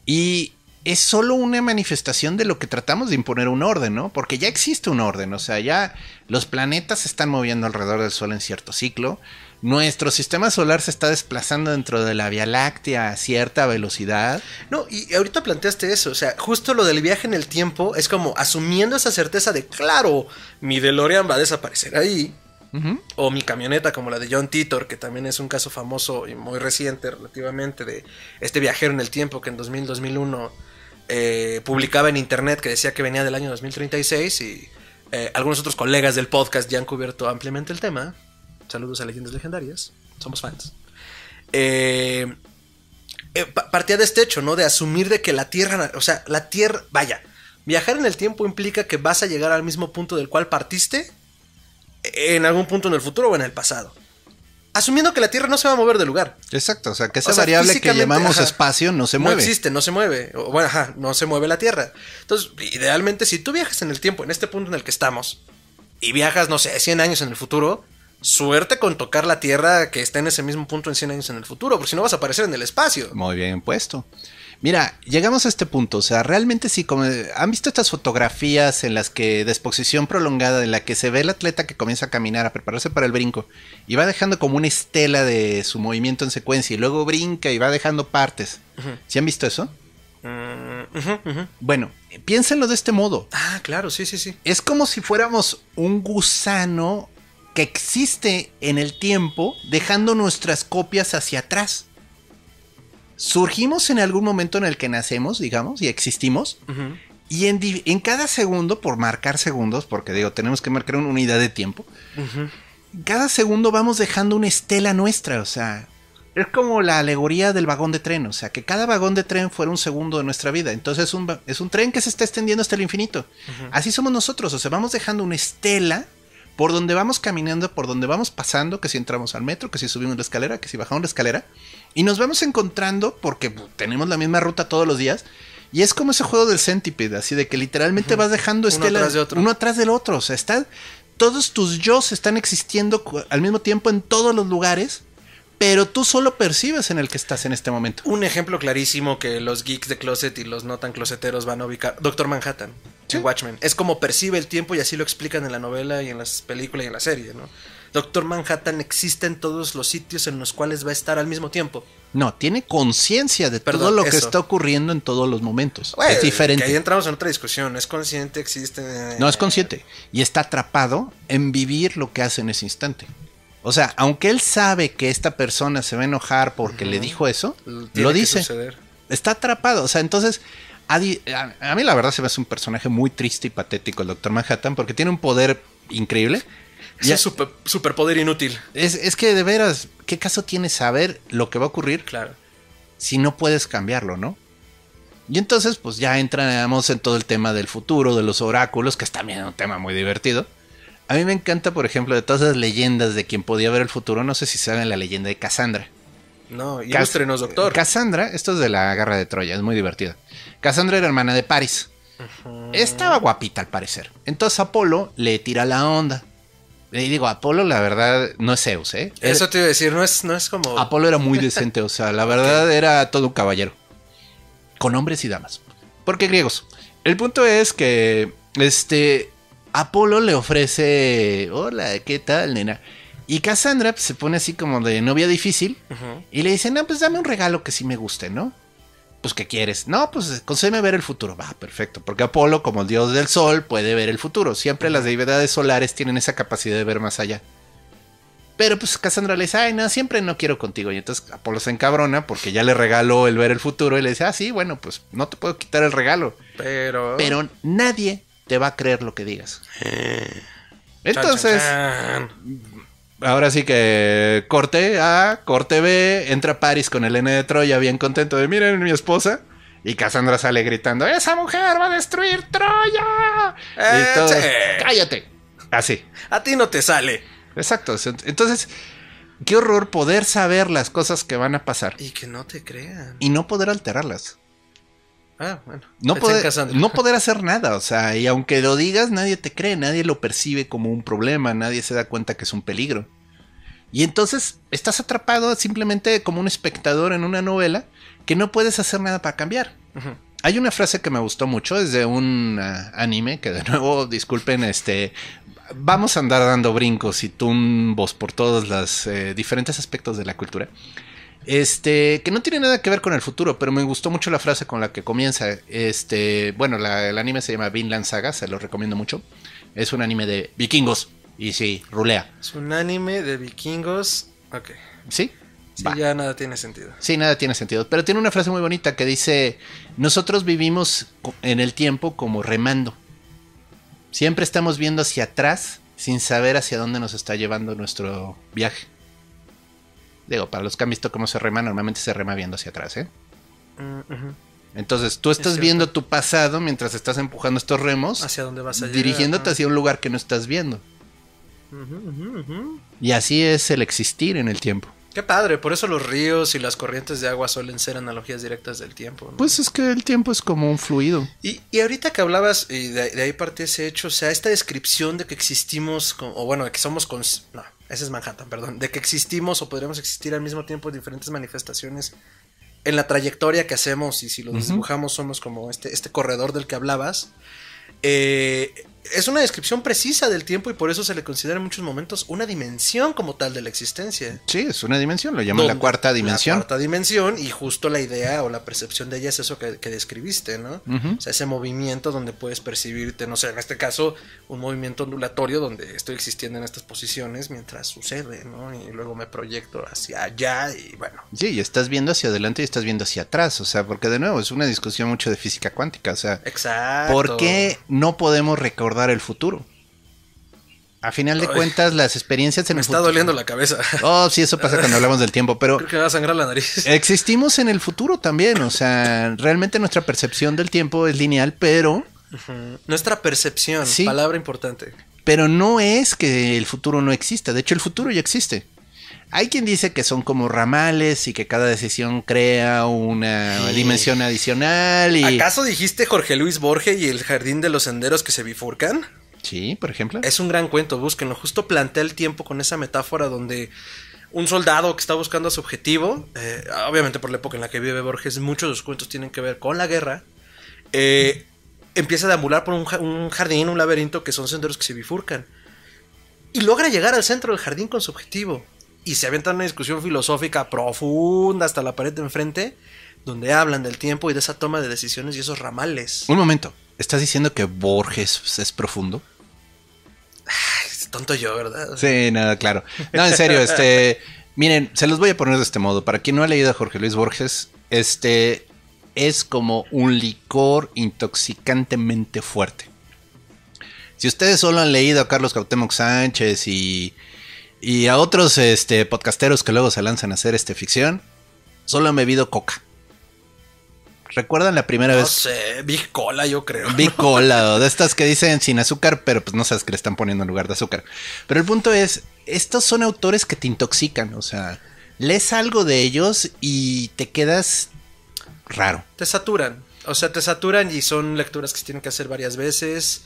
Y es solo una manifestación de lo que tratamos de imponer un orden, ¿no? Porque ya existe un orden, o sea, ya los planetas se están moviendo alrededor del Sol en cierto ciclo. Nuestro sistema solar se está desplazando dentro de la Vía Láctea a cierta velocidad. No, y ahorita planteaste eso, o sea, justo lo del viaje en el tiempo es como asumiendo esa certeza de, claro, mi DeLorean va a desaparecer ahí. O mi camioneta como la de John Titor, que también es un caso famoso y muy reciente relativamente de este viajero en el tiempo que en 2001 publicaba en internet que decía que venía del año 2036 y algunos otros colegas del podcast ya han cubierto ampliamente el tema. Saludos a Leyendas Legendarias, somos fans. Partía de este hecho, ¿no? De asumir de que la Tierra, o sea, la Tierra, vaya, viajar en el tiempo implica que vas a llegar al mismo punto del cual partiste en algún punto en el futuro o en el pasado. Asumiendo que la Tierra no se va a mover del lugar. Exacto, o sea, que esa variable que llamamos espacio no se mueve. No existe, no se mueve. O, bueno, no se mueve la Tierra. Entonces, idealmente, si tú viajas en el tiempo, en este punto en el que estamos, y viajas, no sé, 100 años en el futuro, suerte con tocar la Tierra que está en ese mismo punto en 100 años en el futuro, porque si no vas a aparecer en el espacio. Muy bien puesto. Mira, llegamos a este punto, o sea, realmente sí, como han visto estas fotografías en las que de exposición prolongada, en la que se ve el atleta que comienza a caminar, a prepararse para el brinco, y va dejando como una estela de su movimiento en secuencia, y luego brinca y va dejando partes. ¿Sí han visto eso? Bueno, piénsenlo de este modo. Ah, claro, sí. Es como si fuéramos un gusano que existe en el tiempo, dejando nuestras copias hacia atrás. Surgimos en algún momento en el que nacemos, digamos, y existimos. Y en cada segundo, por marcar segundos, porque digo, tenemos que marcar una unidad de tiempo. Cada segundo vamos dejando una estela nuestra, o sea, es como la alegoría del vagón de tren, o sea, que cada vagón de tren fuera un segundo de nuestra vida. Entonces es un tren que se está extendiendo hasta el infinito. Así somos nosotros, o sea, vamos dejando una estela por donde vamos caminando, por donde vamos pasando, que si entramos al metro, que si subimos la escalera, que si bajamos la escalera, y nos vamos encontrando porque tenemos la misma ruta todos los días, y es como ese juego del Centipede, así de que literalmente vas dejando estelas uno atrás del otro, o sea, todos tus yos están existiendo al mismo tiempo en todos los lugares, pero tú solo percibes en el que estás en este momento. Un ejemplo clarísimo que los geeks de closet y los no tan closeteros van a ubicar, Doctor Manhattan, en Watchmen. Es como percibe el tiempo y así lo explican en la novela y en las películas y en la serie, ¿no? Doctor Manhattan existe en todos los sitios en los cuales va a estar al mismo tiempo. No, tiene conciencia de todo lo que está ocurriendo en todos los momentos. Bueno, es diferente. Que ahí entramos en otra discusión. ¿Es consciente? ¿Existe? No, es consciente. Y está atrapado en vivir lo que hace en ese instante. O sea, aunque él sabe que esta persona se va a enojar porque le dijo eso, lo dice. Suceder. Está atrapado. O sea, entonces, a mí la verdad se me hace un personaje muy triste y patético el Doctor Manhattan porque tiene un poder increíble. Es un superpoder inútil. Es que de veras, ¿qué caso tiene saber lo que va a ocurrir? Claro. Si no puedes cambiarlo, ¿no? Y entonces, pues ya entramos en todo el tema del futuro, de los oráculos, que es también un tema muy divertido. A mí me encanta, por ejemplo, de todas las leyendas de quien podía ver el futuro, no sé si saben la leyenda de Cassandra. No, ilústrenos, doctor. Cassandra, esto es de la Guerra de Troya, es muy divertido. Cassandra era hermana de Paris. Estaba guapita al parecer. Entonces Apolo le tira la onda. Y digo, Apolo la verdad no es Zeus, ¿eh? Eso te iba a decir, no es como... Apolo era muy decente, o sea, la verdad era todo un caballero. Con hombres y damas. Porque griegos. El punto es que Apolo le ofrece, hola, ¿qué tal, nena? Y Cassandra pues, se pone así como de novia difícil. Y le dice, no, pues dame un regalo que sí me guste, ¿no? Pues, ¿qué quieres? No, pues concédeme ver el futuro. Va, perfecto. Porque Apolo, como el dios del sol, puede ver el futuro. Siempre las deidades solares tienen esa capacidad de ver más allá. Pero pues Cassandra le dice, ay, no, siempre no quiero contigo. Y entonces Apolo se encabrona porque ya le regaló el ver el futuro. Y le dice, ah, sí, bueno, pues no te puedo quitar el regalo. Pero nadie te va a creer lo que digas. Entonces, ahora sí que corte A, corte B, entra Paris con el N de Troya bien contento de, miren mi esposa. Y Cassandra sale gritando, ¡esa mujer va a destruir Troya! Y todos, ¡cállate! Así. A ti no te sale. Exacto. Entonces, qué horror poder saber las cosas que van a pasar. Y que no te crean. Y no poder alterarlas. Ah, bueno. No poder hacer nada, o sea, y aunque lo digas, nadie te cree, nadie lo percibe como un problema, nadie se da cuenta que es un peligro. Y entonces estás atrapado simplemente como un espectador en una novela que no puedes hacer nada para cambiar. Hay una frase que me gustó mucho, es de un anime, que de nuevo, disculpen, vamos a andar dando brincos y tumbos por todos los diferentes aspectos de la cultura. Que no tiene nada que ver con el futuro, pero me gustó mucho la frase con la que comienza. Bueno, el anime se llama Vinland Saga, se lo recomiendo mucho. Es un anime de vikingos. Y sí, rulea. Es un anime de vikingos. Ok. ¿Sí? Sí, ya nada tiene sentido. Sí, nada tiene sentido. Pero tiene una frase muy bonita que dice: nosotros vivimos en el tiempo como remando. Siempre estamos viendo hacia atrás sin saber hacia dónde nos está llevando nuestro viaje. Digo, para los que han visto cómo se rema, normalmente se rema viendo hacia atrás, ¿eh? Entonces, tú estás viendo tu pasado mientras estás empujando estos remos. ¿Hacia dónde vas a llegar? Dirigiéndote hacia un lugar que no estás viendo. Y así es el existir en el tiempo. Qué padre, por eso los ríos y las corrientes de agua suelen ser analogías directas del tiempo, ¿no? Pues es que el tiempo es como un fluido. Y ahorita que hablabas, y de ahí parte ese hecho, o sea, esta descripción de que existimos, o bueno, de que somos... No, ese es Manhattan, perdón. De que existimos o podríamos existir al mismo tiempo en diferentes manifestaciones en la trayectoria que hacemos, y si lo dibujamos somos como este corredor del que hablabas. Es una descripción precisa del tiempo y por eso se le considera en muchos momentos una dimensión como tal de la existencia. Sí, es una dimensión, lo llaman la cuarta dimensión. La cuarta dimensión, y justo la idea o la percepción de ella es eso que describiste, ¿no? O sea, ese movimiento donde puedes percibirte, no sé, en este caso, un movimiento ondulatorio donde estoy existiendo en estas posiciones mientras sucede, ¿no? Y luego me proyecto hacia allá y bueno. Sí, y estás viendo hacia adelante y estás viendo hacia atrás, o sea, porque de nuevo es una discusión mucho de física cuántica, o sea, exacto. ¿Por qué no podemos recordar el futuro? A final de cuentas, las experiencias en el futuro... Me está doliendo la cabeza. Oh, sí, eso pasa cuando hablamos del tiempo, pero... Creo que me va a sangrar la nariz. Existimos en el futuro también, o sea, realmente nuestra percepción del tiempo es lineal, pero... Nuestra percepción, sí, palabra importante. Pero no es que el futuro no exista, de hecho el futuro ya existe. Hay quien dice que son como ramales y que cada decisión crea una dimensión adicional y... ¿Acaso dijiste Jorge Luis Borges y el jardín de los senderos que se bifurcan? Sí, por ejemplo. Es un gran cuento, búsquenlo. Justo plantea el tiempo con esa metáfora donde un soldado que está buscando a su objetivo, obviamente por la época en la que vive Borges, muchos de sus cuentos tienen que ver con la guerra, empieza a deambular por un jardín, un laberinto que son senderos que se bifurcan. Y logra llegar al centro del jardín con su objetivo. Y se avienta una discusión filosófica profunda hasta la pared de enfrente, donde hablan del tiempo y de esa toma de decisiones y esos ramales. Un momento, ¿estás diciendo que Borges es profundo? tonto yo, ¿verdad? Sí, nada, claro. No, en serio, miren, se los voy a poner de este modo. Para quien no ha leído a Jorge Luis Borges, es como un licor intoxicantemente fuerte. Si ustedes solo han leído a Carlos Cuauhtémoc Sánchez y a otros podcasteros que luego se lanzan a hacer ficción, solo han bebido coca. ¿Recuerdan la primera vez? No sé, Big Cola, yo creo. Big Cola, o de estas que dicen sin azúcar, pero pues no sabes que le están poniendo en lugar de azúcar. Pero el punto es, estos son autores que te intoxican, o sea, lees algo de ellos y te quedas raro. Te saturan, o sea, te saturan y son lecturas que se tienen que hacer varias veces.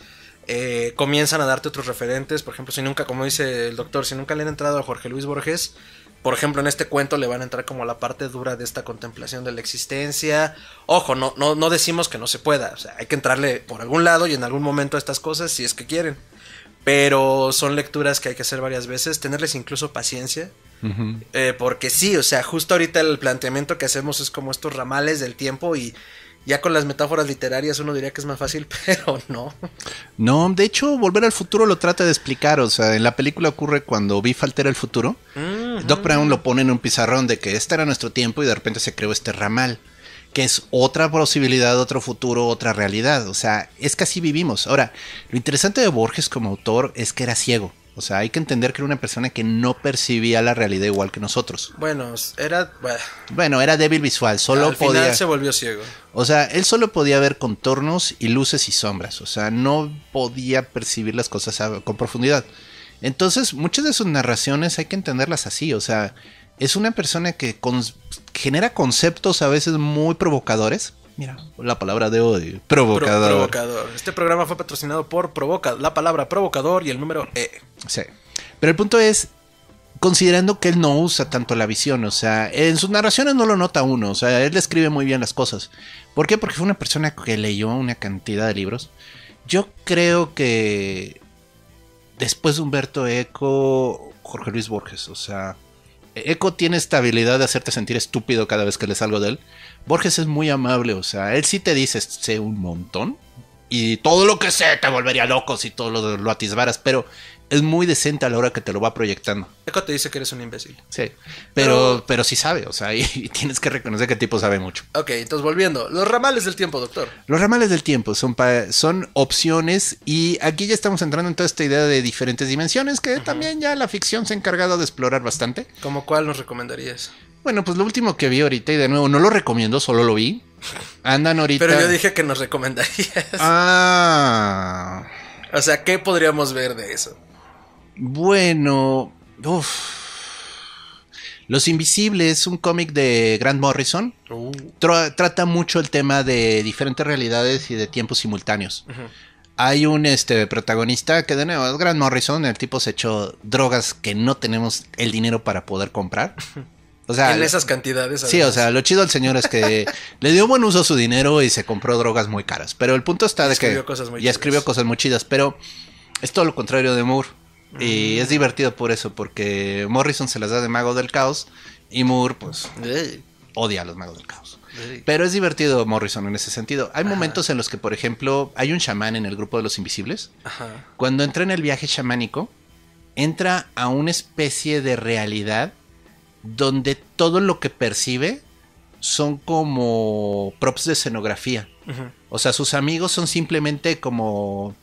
Comienzan a darte otros referentes, por ejemplo, si nunca, como dice el doctor, si nunca le han entrado a Jorge Luis Borges, por ejemplo, en este cuento le van a entrar como la parte dura de esta contemplación de la existencia. Ojo, no decimos que no se pueda, o sea, hay que entrarle por algún lado y en algún momento a estas cosas si es que quieren. Pero son lecturas que hay que hacer varias veces, tenerles incluso paciencia. Uh-huh. Porque sí, o sea, justo ahorita el planteamiento que hacemos es como estos ramales del tiempo y ya con las metáforas literarias uno diría que es más fácil, pero no. No, de hecho, Volver al Futuro lo trata de explicar. O sea, en la película ocurre cuando Biff altera el futuro. Uh-huh. Doc Brown lo pone en un pizarrón de que este era nuestro tiempo y de repente se creó este ramal, que es otra posibilidad, otro futuro, otra realidad. O sea, es que así vivimos. Ahora, lo interesante de Borges como autor es que era ciego. O sea, hay que entender que era una persona que no percibía la realidad igual que nosotros. Bueno, era débil visual, solo al podía... final se volvió ciego. O sea, él solo podía ver contornos y luces y sombras. O sea, no podía percibir las cosas con profundidad. Entonces, muchas de sus narraciones hay que entenderlas así. O sea, es una persona que genera conceptos a veces muy provocadores. Mira, la palabra de hoy, provocador. Provocador. Este programa fue patrocinado por la palabra provocador y el número E. Sí. Pero el punto es, considerando que él no usa tanto la visión, o sea, en sus narraciones no lo nota uno, o sea, él escribe muy bien las cosas. ¿Por qué? Porque fue una persona que leyó una cantidad de libros. Yo creo que después de Humberto Eco, Jorge Luis Borges, o sea, Eco tiene esta habilidad de hacerte sentir estúpido cada vez que lees algo de él. Borges es muy amable, o sea, él sí te dice, sé un montón y todo lo que sé te volvería loco si todo lo atisbaras, pero es muy decente a la hora que te lo va proyectando. Eco te dice que eres un imbécil. Sí, pero sí sabe, o sea, y tienes que reconocer que el tipo sabe mucho. Ok, entonces volviendo, los ramales del tiempo, doctor. Los ramales del tiempo son opciones y aquí ya estamos entrando en toda esta idea de diferentes dimensiones que también ya la ficción se ha encargado de explorar bastante. ¿Cómo cuál nos recomendarías? Bueno, pues lo último que vi ahorita, y de nuevo no lo recomiendo, solo lo vi. Andan ahorita... Pero yo dije que nos recomendarías. Ah. O sea, ¿qué podríamos ver de eso? Bueno, Los Invisibles, un cómic de Grant Morrison. Trata mucho el tema de diferentes realidades y de tiempos simultáneos. Uh-huh. Hay un protagonista que de nuevo es Grant Morrison, el tipo se echó drogas que no tenemos el dinero para poder comprar. O sea, en esas cantidades. Sí, o sea, lo chido del señor es que le dio buen uso a su dinero y se compró drogas muy caras. Pero el punto está de que escribió cosas muy chidas, pero es todo lo contrario de Moore. Y es divertido por eso, porque Morrison se las da de mago del caos y Moore, pues, odia a los magos del caos. Pero es divertido Morrison en ese sentido. Hay momentos en los que, por ejemplo, hay un chamán en el grupo de los Invisibles. Ajá. Cuando entra en el viaje chamánico, entra a una especie de realidad donde todo lo que percibe son como props de escenografía. Uh-huh. O sea, sus amigos son simplemente como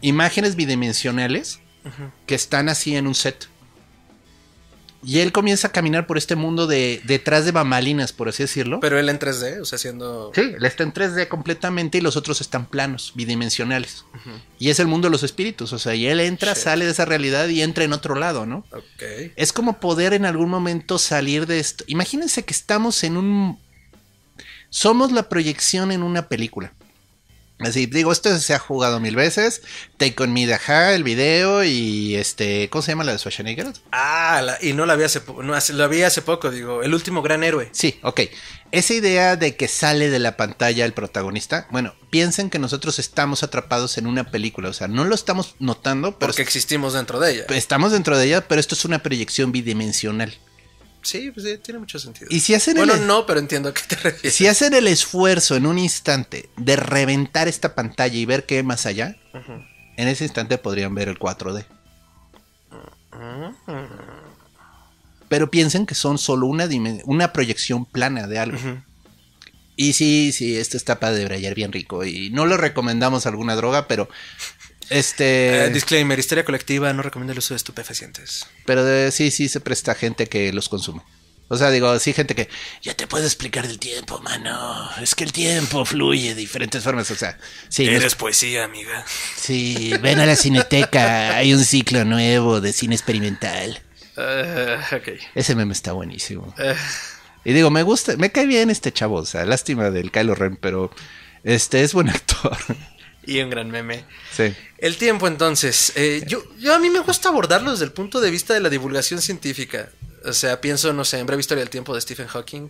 imágenes bidimensionales uh-huh. que están así en un set. Y él comienza a caminar por este mundo detrás de bambalinas, por así decirlo. Pero él en 3D, o sea, haciendo... Sí, él está en 3D completamente y los otros están planos, bidimensionales. Uh-huh. Y es el mundo de los espíritus, o sea, y él entra, sale de esa realidad y entra en otro lado, ¿no? Okay. Es como poder en algún momento salir de esto. Imagínense que estamos somos la proyección en una película. Así, digo, esto se ha jugado 1000 veces. Take On Me de Ajá, el video y ¿cómo se llama la de Schwarzenegger? Y no la vi hace poco, digo, El último gran héroe. Sí, ok. Esa idea de que sale de la pantalla el protagonista, bueno, piensen que nosotros estamos atrapados en una película, o sea, no lo estamos notando, pero porque existimos dentro de ella. Estamos dentro de ella, pero esto es una proyección bidimensional. Sí, pues sí, tiene mucho sentido. Y si hacen no, pero entiendo a qué te refieres. Si hacen el esfuerzo en un instante de reventar esta pantalla y ver qué hay más allá, uh-huh. en ese instante podrían ver el 4D. Pero piensen que son solo una proyección plana de algo. Y sí, esto está para debrayar bien rico. Y no le recomendamos alguna droga, pero... disclaimer, histeria colectiva no recomienda el uso de estupefacientes. Pero sí se presta gente que los consume. O sea, digo, sí, gente que... Ya te puedo explicar el tiempo, mano. Es que el tiempo fluye de diferentes formas. O sea, sí. Eres poesía, amiga. Sí, ven a la Cineteca. Hay un ciclo nuevo de cine experimental. Okay. Ese meme está buenísimo. Y digo, me gusta, me cae bien este chavo. O sea, lástima del Kylo Ren, pero es buen actor. Y un gran meme. Sí. El tiempo, entonces. Yo a mí me gusta abordarlo desde el punto de vista de la divulgación científica. O sea, pienso, no sé, en Breve Historia del Tiempo de Stephen Hawking.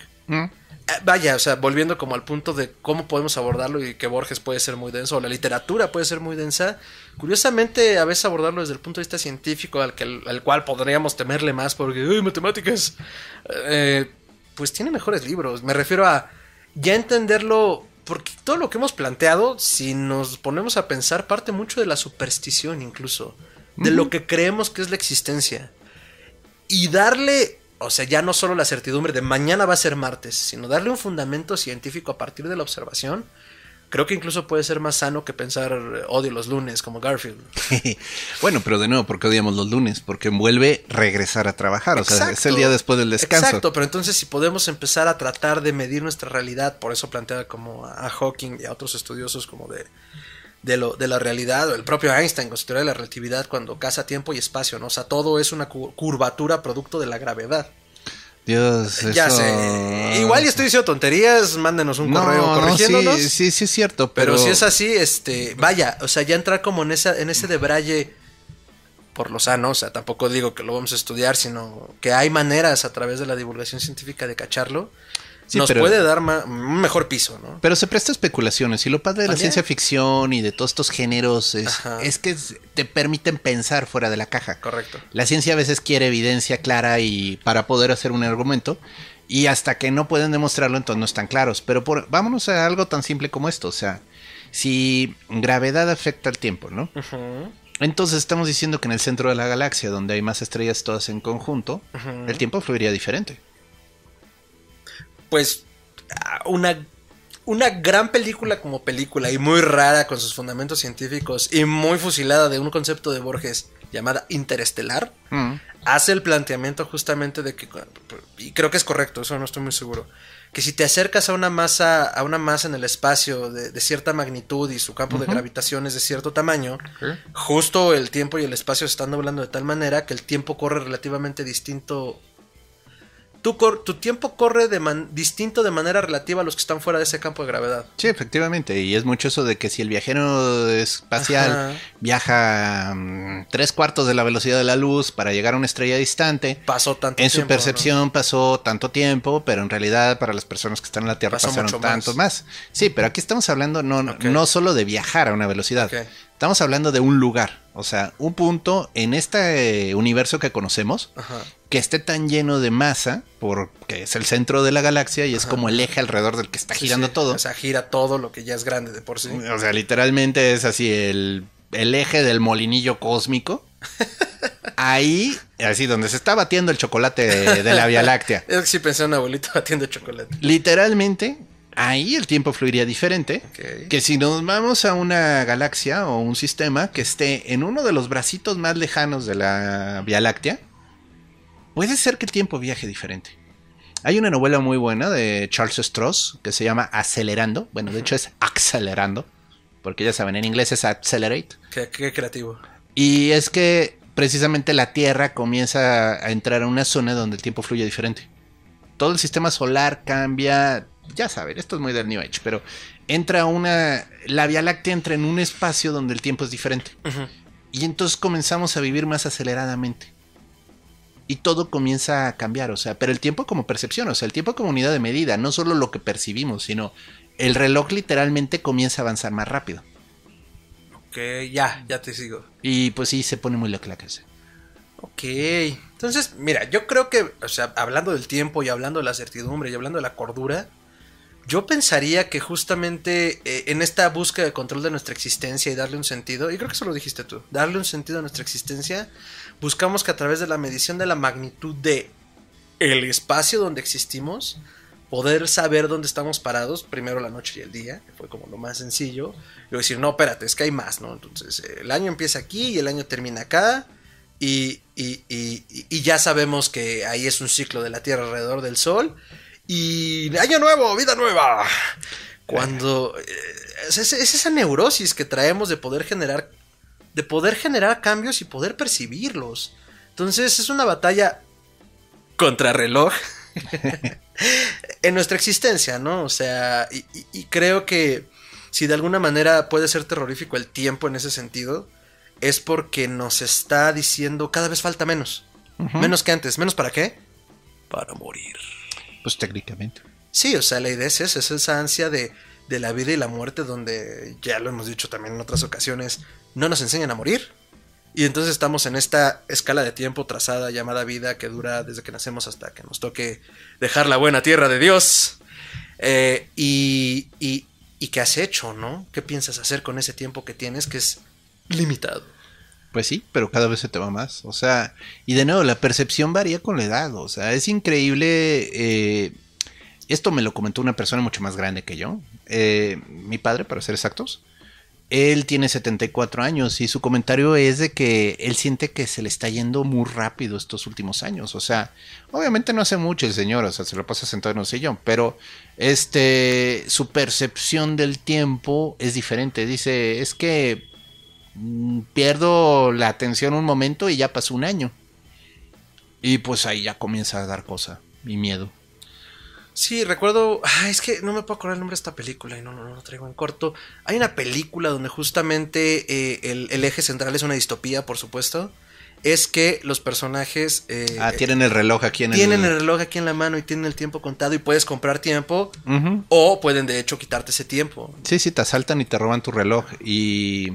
Vaya, o sea, volviendo como al punto de cómo podemos abordarlo y que Borges puede ser muy denso, o la literatura puede ser muy densa. Curiosamente, a veces abordarlo desde el punto de vista científico, al cual podríamos temerle más porque, ¡ay, matemáticas! Pues tiene mejores libros. Me refiero a ya entenderlo, porque todo lo que hemos planteado, si nos ponemos a pensar, parte mucho de la superstición incluso, de lo que creemos que es la existencia. Y darle, o sea, ya no solo la certidumbre de mañana va a ser martes, sino darle un fundamento científico a partir de la observación, creo que incluso puede ser más sano que pensar odio los lunes como Garfield. Bueno, pero de nuevo, ¿por qué odiamos los lunes? Porque envuelve regresar a trabajar, o sea, es el día después del descanso. Exacto, pero entonces si podemos empezar a tratar de medir nuestra realidad, por eso plantea como a Hawking y a otros estudiosos como de la realidad, o el propio Einstein con su teoría de la relatividad cuando casa tiempo y espacio, ¿no? O sea, todo es una curvatura producto de la gravedad. Dios, ya eso... sé. Igual y estoy diciendo tonterías, mándenos un correo corrigiéndonos. Sí, es cierto, pero si es así, vaya, o sea, ya entrar como en ese debraye por lo sano, o sea, tampoco digo que lo vamos a estudiar, sino que hay maneras a través de la divulgación científica de cacharlo. Sí, nos puede dar un mejor piso, ¿no? Pero se presta a especulaciones. Y lo padre de la ciencia ficción y de todos estos géneros es que te permiten pensar fuera de la caja. Correcto. La ciencia a veces quiere evidencia clara y para poder hacer un argumento. Y hasta que no pueden demostrarlo, entonces no están claros. Pero vámonos a algo tan simple como esto. O sea, si gravedad afecta al tiempo, ¿no? Entonces estamos diciendo que en el centro de la galaxia, donde hay más estrellas todas en conjunto, el tiempo fluiría diferente. Pues una gran película como película y muy rara con sus fundamentos científicos y muy fusilada de un concepto de Borges llamada Interestelar, hace el planteamiento justamente de que, y creo que es correcto, eso no estoy muy seguro, que si te acercas a una masa en el espacio de cierta magnitud y su campo de gravitación es de cierto tamaño, justo el tiempo y el espacio se están doblando de tal manera que el tiempo corre relativamente distinto. Tu tiempo corre distinto de manera relativa a los que están fuera de ese campo de gravedad. Sí, efectivamente. Y es mucho eso de que si el viajero espacial viaja 3/4 de la velocidad de la luz para llegar a una estrella distante, pasó tanto tiempo. En su tiempo, percepción, ¿no? Pasó tanto tiempo, pero en realidad para las personas que están en la Tierra pasaron tantos más. Sí, pero aquí estamos hablando no solo de viajar a una velocidad. Estamos hablando de un lugar, o sea, un punto en este universo que conocemos que esté tan lleno de masa, porque es el centro de la galaxia y es como el eje alrededor del que está girando todo. O sea, gira todo lo que ya es grande de por sí. O sea, literalmente es así el eje del molinillo cósmico. Ahí, así donde se está batiendo el chocolate de la Vía Láctea. Es que sí pensé en un abuelito batiendo chocolate. Literalmente... Ahí el tiempo fluiría diferente que si nos vamos a una galaxia o un sistema que esté en uno de los bracitos más lejanos de la Vía Láctea, puede ser que el tiempo viaje diferente. Hay una novela muy buena de Charles Stross que se llama Acelerando. Bueno, de hecho es Accelerando, porque ya saben, en inglés es Accelerate. Qué creativo. Y es que precisamente la Tierra comienza a entrar a una zona donde el tiempo fluye diferente. Todo el sistema solar cambia... Ya saben, esto es muy del New Age, pero la Vía Láctea entra en un espacio donde el tiempo es diferente. Y entonces comenzamos a vivir más aceleradamente. Y todo comienza a cambiar, o sea, pero el tiempo como percepción, o sea, el tiempo como unidad de medida, no solo lo que percibimos, sino el reloj literalmente comienza a avanzar más rápido. Ok, ya te sigo. Y pues sí, se pone muy loca la cosa. Ok, entonces, mira, yo creo que, o sea, hablando del tiempo y hablando de la certidumbre y hablando de la cordura, Yo pensaría que justamente en esta búsqueda de control de nuestra existencia y darle un sentido, y creo que eso lo dijiste tú, darle un sentido a nuestra existencia, buscamos que a través de la medición de la magnitud de el espacio donde existimos, poder saber dónde estamos parados, primero la noche y el día, que fue como lo más sencillo, y decir, no, espérate, es que hay más, ¿no? Entonces, el año empieza aquí y el año termina acá, y ya sabemos que ahí es un ciclo de la Tierra alrededor del Sol, y año nuevo, vida nueva. Cuando es esa neurosis que traemos de poder generar cambios y poder percibirlos. Entonces es una batalla contrarreloj en nuestra existencia, ¿no? O sea, y creo que si de alguna manera puede ser terrorífico el tiempo en ese sentido, es porque nos está diciendo cada vez falta menos. Menos que antes. ¿Menos para qué? Para morir. Pues técnicamente. Sí, o sea, la idea es esa ansia de la vida y la muerte, donde ya lo hemos dicho también en otras ocasiones, no nos enseñan a morir. Y entonces estamos en esta escala de tiempo trazada llamada vida, que dura desde que nacemos hasta que nos toque dejar la buena tierra de Dios. ¿Y qué has hecho, no? ¿Qué piensas hacer con ese tiempo que tienes, que es limitado? Pues sí, pero cada vez se te va más. O sea, y de nuevo, la percepción varía con la edad. O sea, es increíble. Esto me lo comentó una persona mucho más grande que yo. Mi padre, para ser exactos. Él tiene 74 años y su comentario es de que él siente que se le está yendo muy rápido estos últimos años. O sea, obviamente no hace mucho el señor, o sea, se lo pasa sentado en un sillón, pero su percepción del tiempo es diferente. Dice, es que pierdo la atención un momento y ya pasó un año. Y pues ahí ya comienza a dar cosa y miedo. Sí, recuerdo. Es que no me puedo acordar el nombre de esta película y no lo traigo en corto. Hay una película donde justamente el eje central es una distopía, por supuesto. Es que los personajes. Tienen el reloj aquí en Tienen el reloj aquí en la mano y tienen el tiempo contado y puedes comprar tiempo. O pueden, de hecho, quitarte ese tiempo. Sí, te asaltan y te roban tu reloj. Y.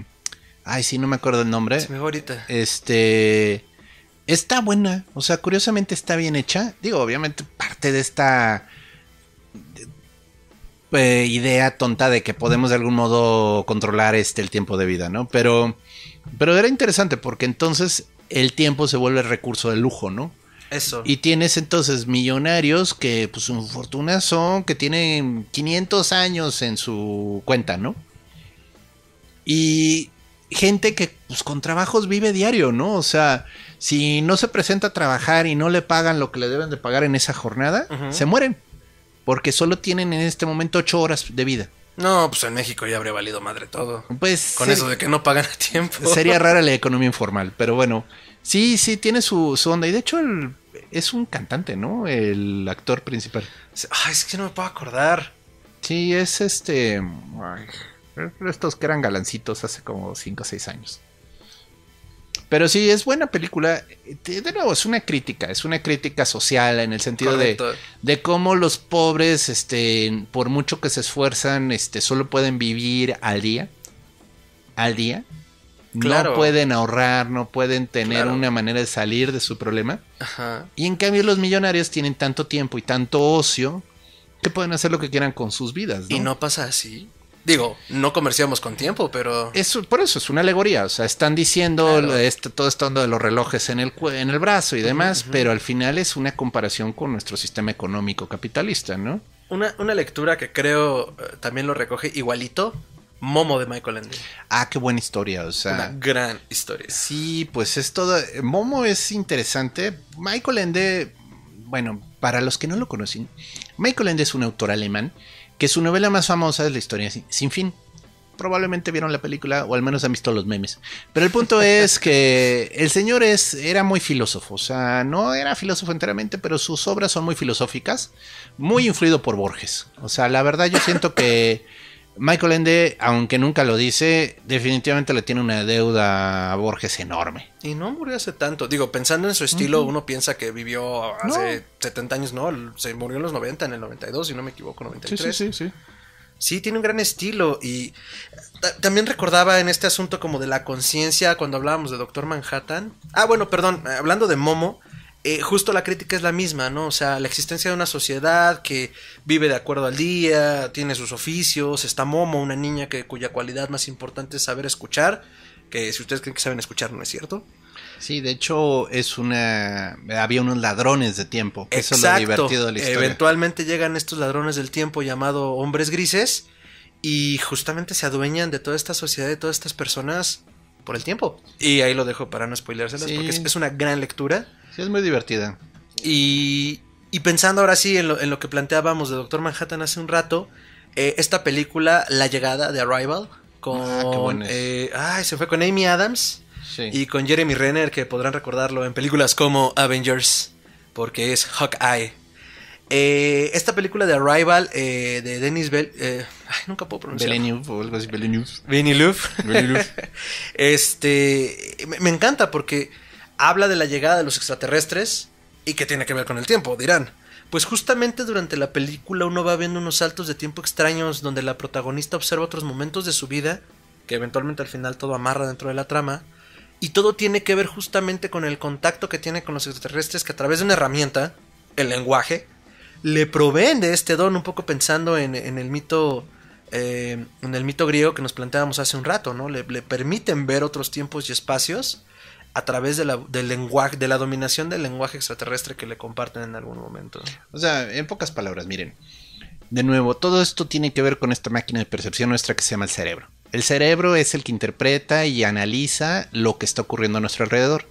Ay, sí, no me acuerdo el nombre. Se me va ahorita. Está buena. O sea, curiosamente está bien hecha. Digo, obviamente parte de esta idea tonta de que podemos de algún modo controlar el tiempo de vida, ¿no? Pero era interesante porque entonces el tiempo se vuelve recurso de lujo, ¿no? Eso. Y tienes entonces millonarios que pues su fortuna son que tienen 500 años en su cuenta, ¿no? Y gente que pues con trabajos vive diario, ¿no? O sea, si no se presenta a trabajar y no le pagan lo que le deben de pagar en esa jornada, se mueren. Porque solo tienen en este momento 8 horas de vida. No, pues en México ya habría valido madre todo. Pues con eso de que no pagan a tiempo. Sería rara la economía informal, pero bueno, sí tiene su onda. Y de hecho es un cantante, ¿no? El actor principal. Es que no me puedo acordar. Sí, es estos que eran galancitos hace como 5 o 6 años. Pero sí, es buena película. De nuevo, es una crítica social en el sentido de cómo los pobres, por mucho que se esfuerzan, solo pueden vivir al día. Claro. No pueden ahorrar, no pueden tener una manera de salir de su problema. Ajá. Y en cambio los millonarios tienen tanto tiempo y tanto ocio que pueden hacer lo que quieran con sus vidas, ¿no? Y no pasa así. Digo, no comerciamos con tiempo, pero... Por eso es una alegoría. O sea, están diciendo todo esto de los relojes en el brazo y demás, pero al final es una comparación con nuestro sistema económico capitalista, ¿no? Una lectura que creo también lo recoge igualito, Momo de Michael Ende. Qué buena historia, o sea... Una gran historia. Sí, pues es todo... Momo es interesante. Michael Ende, bueno, para los que no lo conocen, Michael Ende es un autor alemán que su novela más famosa es La historia sin fin. Probablemente vieron la película o al menos han visto los memes. Pero el punto es que el señor era muy filósofo. O sea, no era filósofo enteramente, pero sus obras son muy filosóficas. Muy influido por Borges. O sea, la verdad yo siento que Michael Ende, aunque nunca lo dice, definitivamente le tiene una deuda a Borges enorme. Y no murió hace tanto. Digo, pensando en su estilo, uno piensa que vivió hace 70 años, ¿no? Se murió en los 90, en el 92, si no me equivoco, 93. Sí. Sí, tiene un gran estilo. Y también recordaba en este asunto como de la conciencia, cuando hablábamos de Doctor Manhattan. Bueno, perdón, hablando de Momo, justo la crítica es la misma, ¿no? O sea, la existencia de una sociedad que vive de acuerdo al día, tiene sus oficios, está Momo, una niña cuya cualidad más importante es saber escuchar, que si ustedes creen que saben escuchar, no es cierto. Sí, de hecho había unos ladrones de tiempo. Eso es lo divertido de la historia. Eventualmente llegan estos ladrones del tiempo llamado hombres grises y justamente se adueñan de toda esta sociedad, de todas estas personas por el tiempo. Y ahí lo dejo para no spoileárselas, porque es una gran lectura. Sí, es muy divertida. Y pensando ahora sí en lo que planteábamos de Doctor Manhattan hace un rato, esta película, La Llegada de Arrival, se fue con Amy Adams. Sí. Y con Jeremy Renner, que podrán recordarlo en películas como Avengers, porque es Hawkeye. Esta película de Arrival de Denis nunca puedo pronunciar. Villeneuve o algo así, Villeneuve. Me encanta porque habla de la llegada de los extraterrestres y que tiene que ver con el tiempo, dirán. Pues justamente durante la película uno va viendo unos saltos de tiempo extraños donde la protagonista observa otros momentos de su vida, que eventualmente al final todo amarra dentro de la trama. Y todo tiene que ver justamente con el contacto que tiene con los extraterrestres, que a través de una herramienta, el lenguaje, le proveen de este don, un poco pensando en el mito griego que nos planteábamos hace un rato, ¿no? Le permiten ver otros tiempos y espacios a través del lenguaje, de la dominación del lenguaje extraterrestre que le comparten en algún momento. O sea, en pocas palabras, miren. De nuevo, todo esto tiene que ver con esta máquina de percepción nuestra que se llama el cerebro. El cerebro es el que interpreta y analiza lo que está ocurriendo a nuestro alrededor.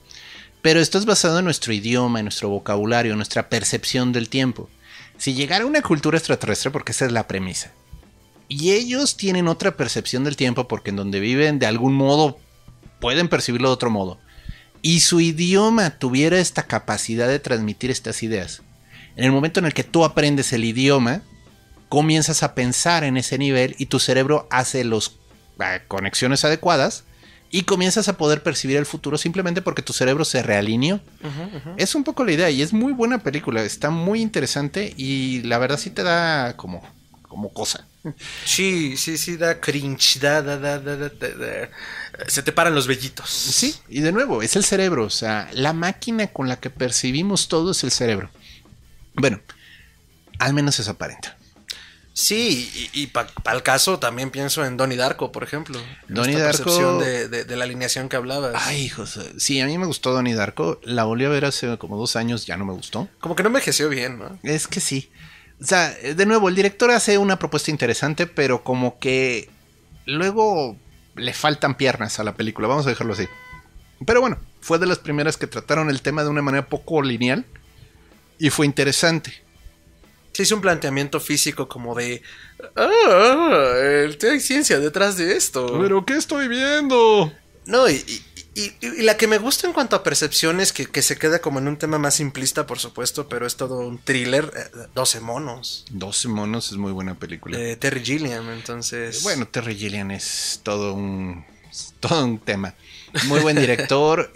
Pero esto es basado en nuestro idioma, en nuestro vocabulario, en nuestra percepción del tiempo. Si llegara una cultura extraterrestre, porque esa es la premisa, y ellos tienen otra percepción del tiempo porque en donde viven de algún modo pueden percibirlo de otro modo, y su idioma tuviera esta capacidad de transmitir estas ideas, en el momento en el que tú aprendes el idioma, comienzas a pensar en ese nivel y tu cerebro hace las conexiones adecuadas y comienzas a poder percibir el futuro simplemente porque tu cerebro se realineó. Es un poco la idea y es muy buena película, está muy interesante y la verdad sí te da como cosa. Sí, da cringe, se te paran los vellitos. Sí, y de nuevo, es el cerebro, o sea, la máquina con la que percibimos todo es el cerebro. Bueno, al menos eso aparenta. Sí, y para el caso también pienso en Donnie Darko, por ejemplo. Donnie Darko, percepción de la alineación que hablabas. Ay, José, sí, a mí me gustó Donnie Darko. La volví a ver hace como 2 años, ya no me gustó. Como que no envejeció bien, ¿no? Es que sí. O sea, de nuevo, el director hace una propuesta interesante, pero como que luego le faltan piernas a la película, vamos a dejarlo así. Pero bueno, fue de las primeras que trataron el tema de una manera poco lineal y fue interesante. Se hizo un planteamiento físico como de... hay ciencia detrás de esto. ¿Pero qué estoy viendo? No, y la que me gusta en cuanto a percepciones, que se queda como en un tema más simplista, por supuesto, pero es todo un thriller. 12 monos. 12 monos es muy buena película. Terry Gilliam, entonces... Bueno, Terry Gilliam es todo un tema. Muy buen director.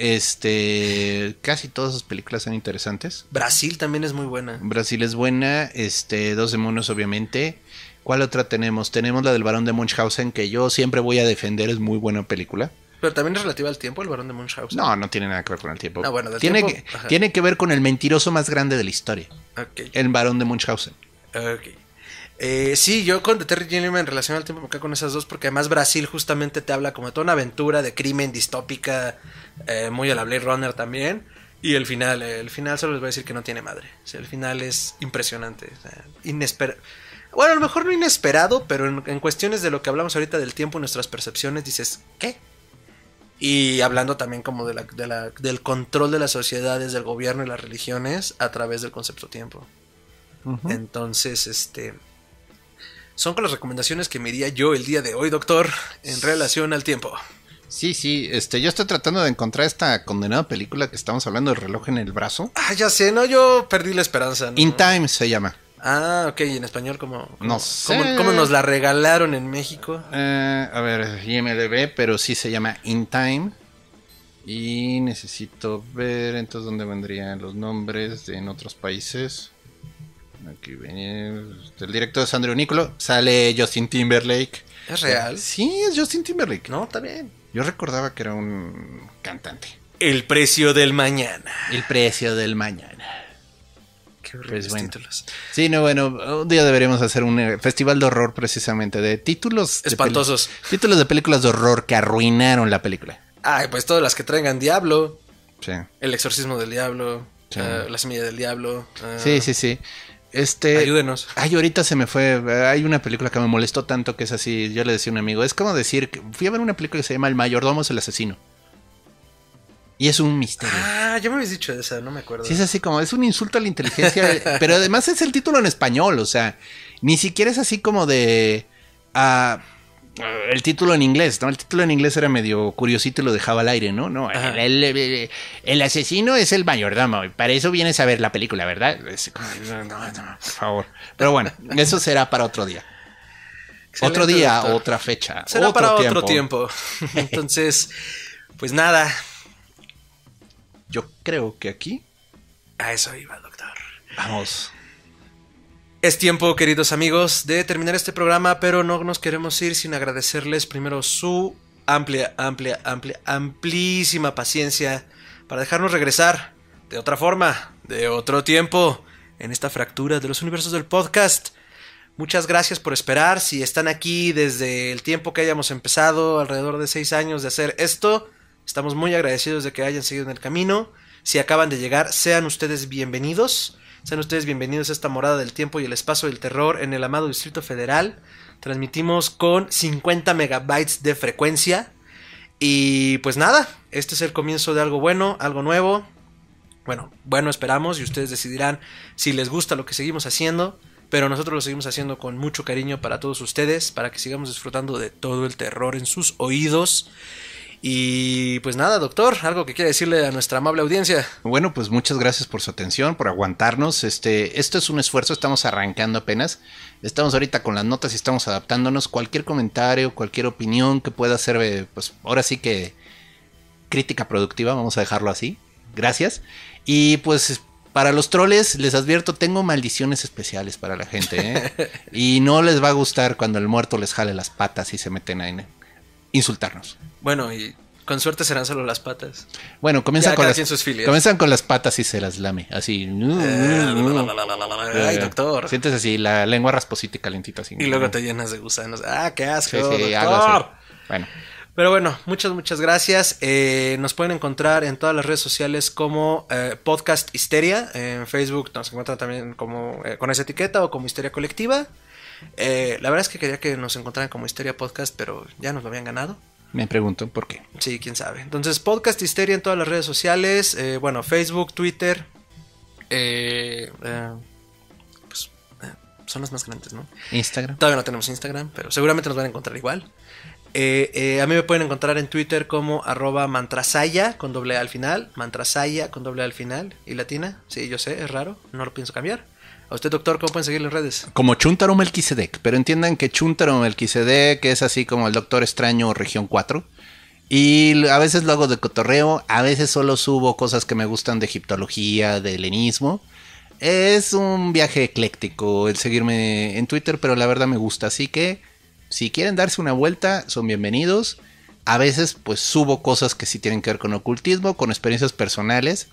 Casi todas sus películas son interesantes. Brasil también es muy buena. Brasil es buena. 12 monos, obviamente. ¿Cuál otra tenemos? Tenemos la del Barón de Munchausen, que yo siempre voy a defender. Es muy buena película. Pero también es relativa al tiempo, el Barón de Munchausen. No tiene nada que ver con el tiempo. Bueno, tiene que ver con el mentiroso más grande de la historia. Okay. El Barón de Munchausen. Ok. Sí, yo con The Terry Gilliam en relación al tiempo me quedo con esas dos, porque además Brasil justamente te habla como de toda una aventura de crimen distópica, muy a la Blade Runner también. Y el final solo les voy a decir que no tiene madre. O sea, el final es impresionante. O sea, bueno, a lo mejor no inesperado, pero en cuestiones de lo que hablamos ahorita del tiempo y nuestras percepciones, dices, ¿qué? Y hablando también como del control de las sociedades, del gobierno y las religiones a través del concepto tiempo. Entonces, son con las recomendaciones que me diría yo el día de hoy, doctor, en relación al tiempo. Sí, yo estoy tratando de encontrar esta condenada película que estamos hablando, El reloj en el brazo. Ya sé, no, yo perdí la esperanza, ¿no? In Time se llama. Ok, ¿y en español cómo no sé. ¿Cómo nos la regalaron en México? A ver, IMDb, pero sí se llama In Time. Y necesito ver entonces dónde vendrían los nombres en otros países. Aquí viene el director es Andrew Niccolo. Sale Justin Timberlake. ¿Es real? Sí, es Justin Timberlake. No, está bien. Yo recordaba que era un cantante. El precio del mañana. El precio del mañana. Qué horribles títulos. Sí, no, bueno, un día deberíamos hacer un festival de horror precisamente, de títulos... espantosos. Títulos de películas de horror que arruinaron la película. Ay, pues todas las que traigan Diablo. Sí. El exorcismo del diablo. Sí. La semilla del diablo. Sí. Ayúdenos. Ay, ahorita se me fue. Hay una película que me molestó tanto que es así. Yo le decía a un amigo, es como decir que fui a ver una película que se llama El mayordomo es el asesino. Y es un misterio. Ah, ya me habéis dicho de esa, no me acuerdo. Sí, es así como, es un insulto a la inteligencia. Pero además es el título en español, o sea, ni siquiera es así como de... el título en inglés, ¿no? El título en inglés era medio curiosito y lo dejaba al aire, ¿no? No, el asesino es el mayordomo. Para eso vienes a ver la película, ¿verdad? No, por favor. Pero bueno, eso será para otro día. Excelente, otro día, doctor. Otra fecha. Será para otro tiempo. Entonces, pues nada. Yo creo que aquí... A eso iba, doctor. Vamos. Es tiempo, queridos amigos, de terminar este programa, pero no nos queremos ir sin agradecerles primero su amplísima paciencia para dejarnos regresar de otra forma, de otro tiempo, en esta fractura de los universos del podcast. Muchas gracias por esperar. Si están aquí desde el tiempo que hayamos empezado, alrededor de 6 años de hacer esto, estamos muy agradecidos de que hayan seguido en el camino. Si acaban de llegar, sean ustedes bienvenidos. Sean ustedes bienvenidos a esta morada del tiempo y el espacio del terror en el amado Distrito Federal. Transmitimos con 50 megabytes de frecuencia. Y pues nada, este es el comienzo de algo bueno, algo nuevo. Bueno, esperamos y ustedes decidirán si les gusta lo que seguimos haciendo. Pero nosotros lo seguimos haciendo con mucho cariño para todos ustedes, para que sigamos disfrutando de todo el terror en sus oídos. Y pues nada, doctor, algo que quiera decirle a nuestra amable audiencia. Bueno, pues muchas gracias por su atención, por aguantarnos. Esto es un esfuerzo, estamos arrancando apenas. Estamos ahorita con las notas y estamos adaptándonos. Cualquier comentario, cualquier opinión que pueda ser, pues ahora sí que crítica productiva, vamos a dejarlo así. Gracias. Y pues para los troles, les advierto, tengo maldiciones especiales para la gente, ¿eh? Y no les va a gustar cuando el muerto les jale las patas y se meten a insultarnos. Bueno, y con suerte serán solo las patas. Bueno, comienzan con las patas y se las lame, así. Ay, doctor. Sientes así la lengua rasposita y calentita así. Y luego te llenas de gusanos. Ah, qué asco, sí, doctor. Bueno. Pero bueno, muchas gracias. Nos pueden encontrar en todas las redes sociales como Podcast Histeria. En Facebook nos encuentran también como con esa etiqueta o como Histeria Colectiva. La verdad es que quería que nos encontraran como Histeria Podcast, pero ya nos lo habían ganado. Me pregunto por qué. Sí, quién sabe. Entonces, Podcast Histeria en todas las redes sociales. Facebook, Twitter. Son las más grandes, ¿no? Instagram. Todavía no tenemos Instagram, pero seguramente nos van a encontrar igual. A mí me pueden encontrar en Twitter como @mantrasaya con doble A al final. Mantrasaya con doble A al final. ¿Y latina? Sí, yo sé, es raro. No lo pienso cambiar. A usted, doctor, ¿cómo pueden seguir en redes? Como Chuntaro Melquisedec, pero entiendan que Chuntaro Melquisedec es así como el Doctor Extraño Región 4. Y a veces lo hago de cotorreo, a veces solo subo cosas que me gustan de egiptología, de helenismo. Es un viaje ecléctico el seguirme en Twitter, pero la verdad me gusta, así que si quieren darse una vuelta, son bienvenidos. A veces pues subo cosas que sí tienen que ver con ocultismo, con experiencias personales.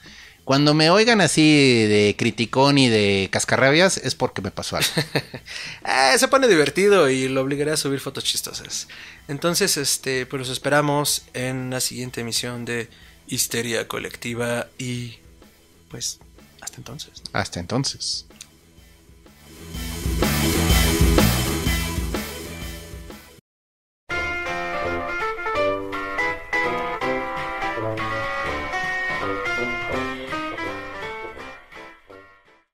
Cuando me oigan así de criticón y de cascarrabias es porque me pasó algo. Se pone divertido y lo obligaré a subir fotos chistosas. Entonces, pues los esperamos en la siguiente emisión de Histeria Colectiva y pues hasta entonces, ¿no? Hasta entonces.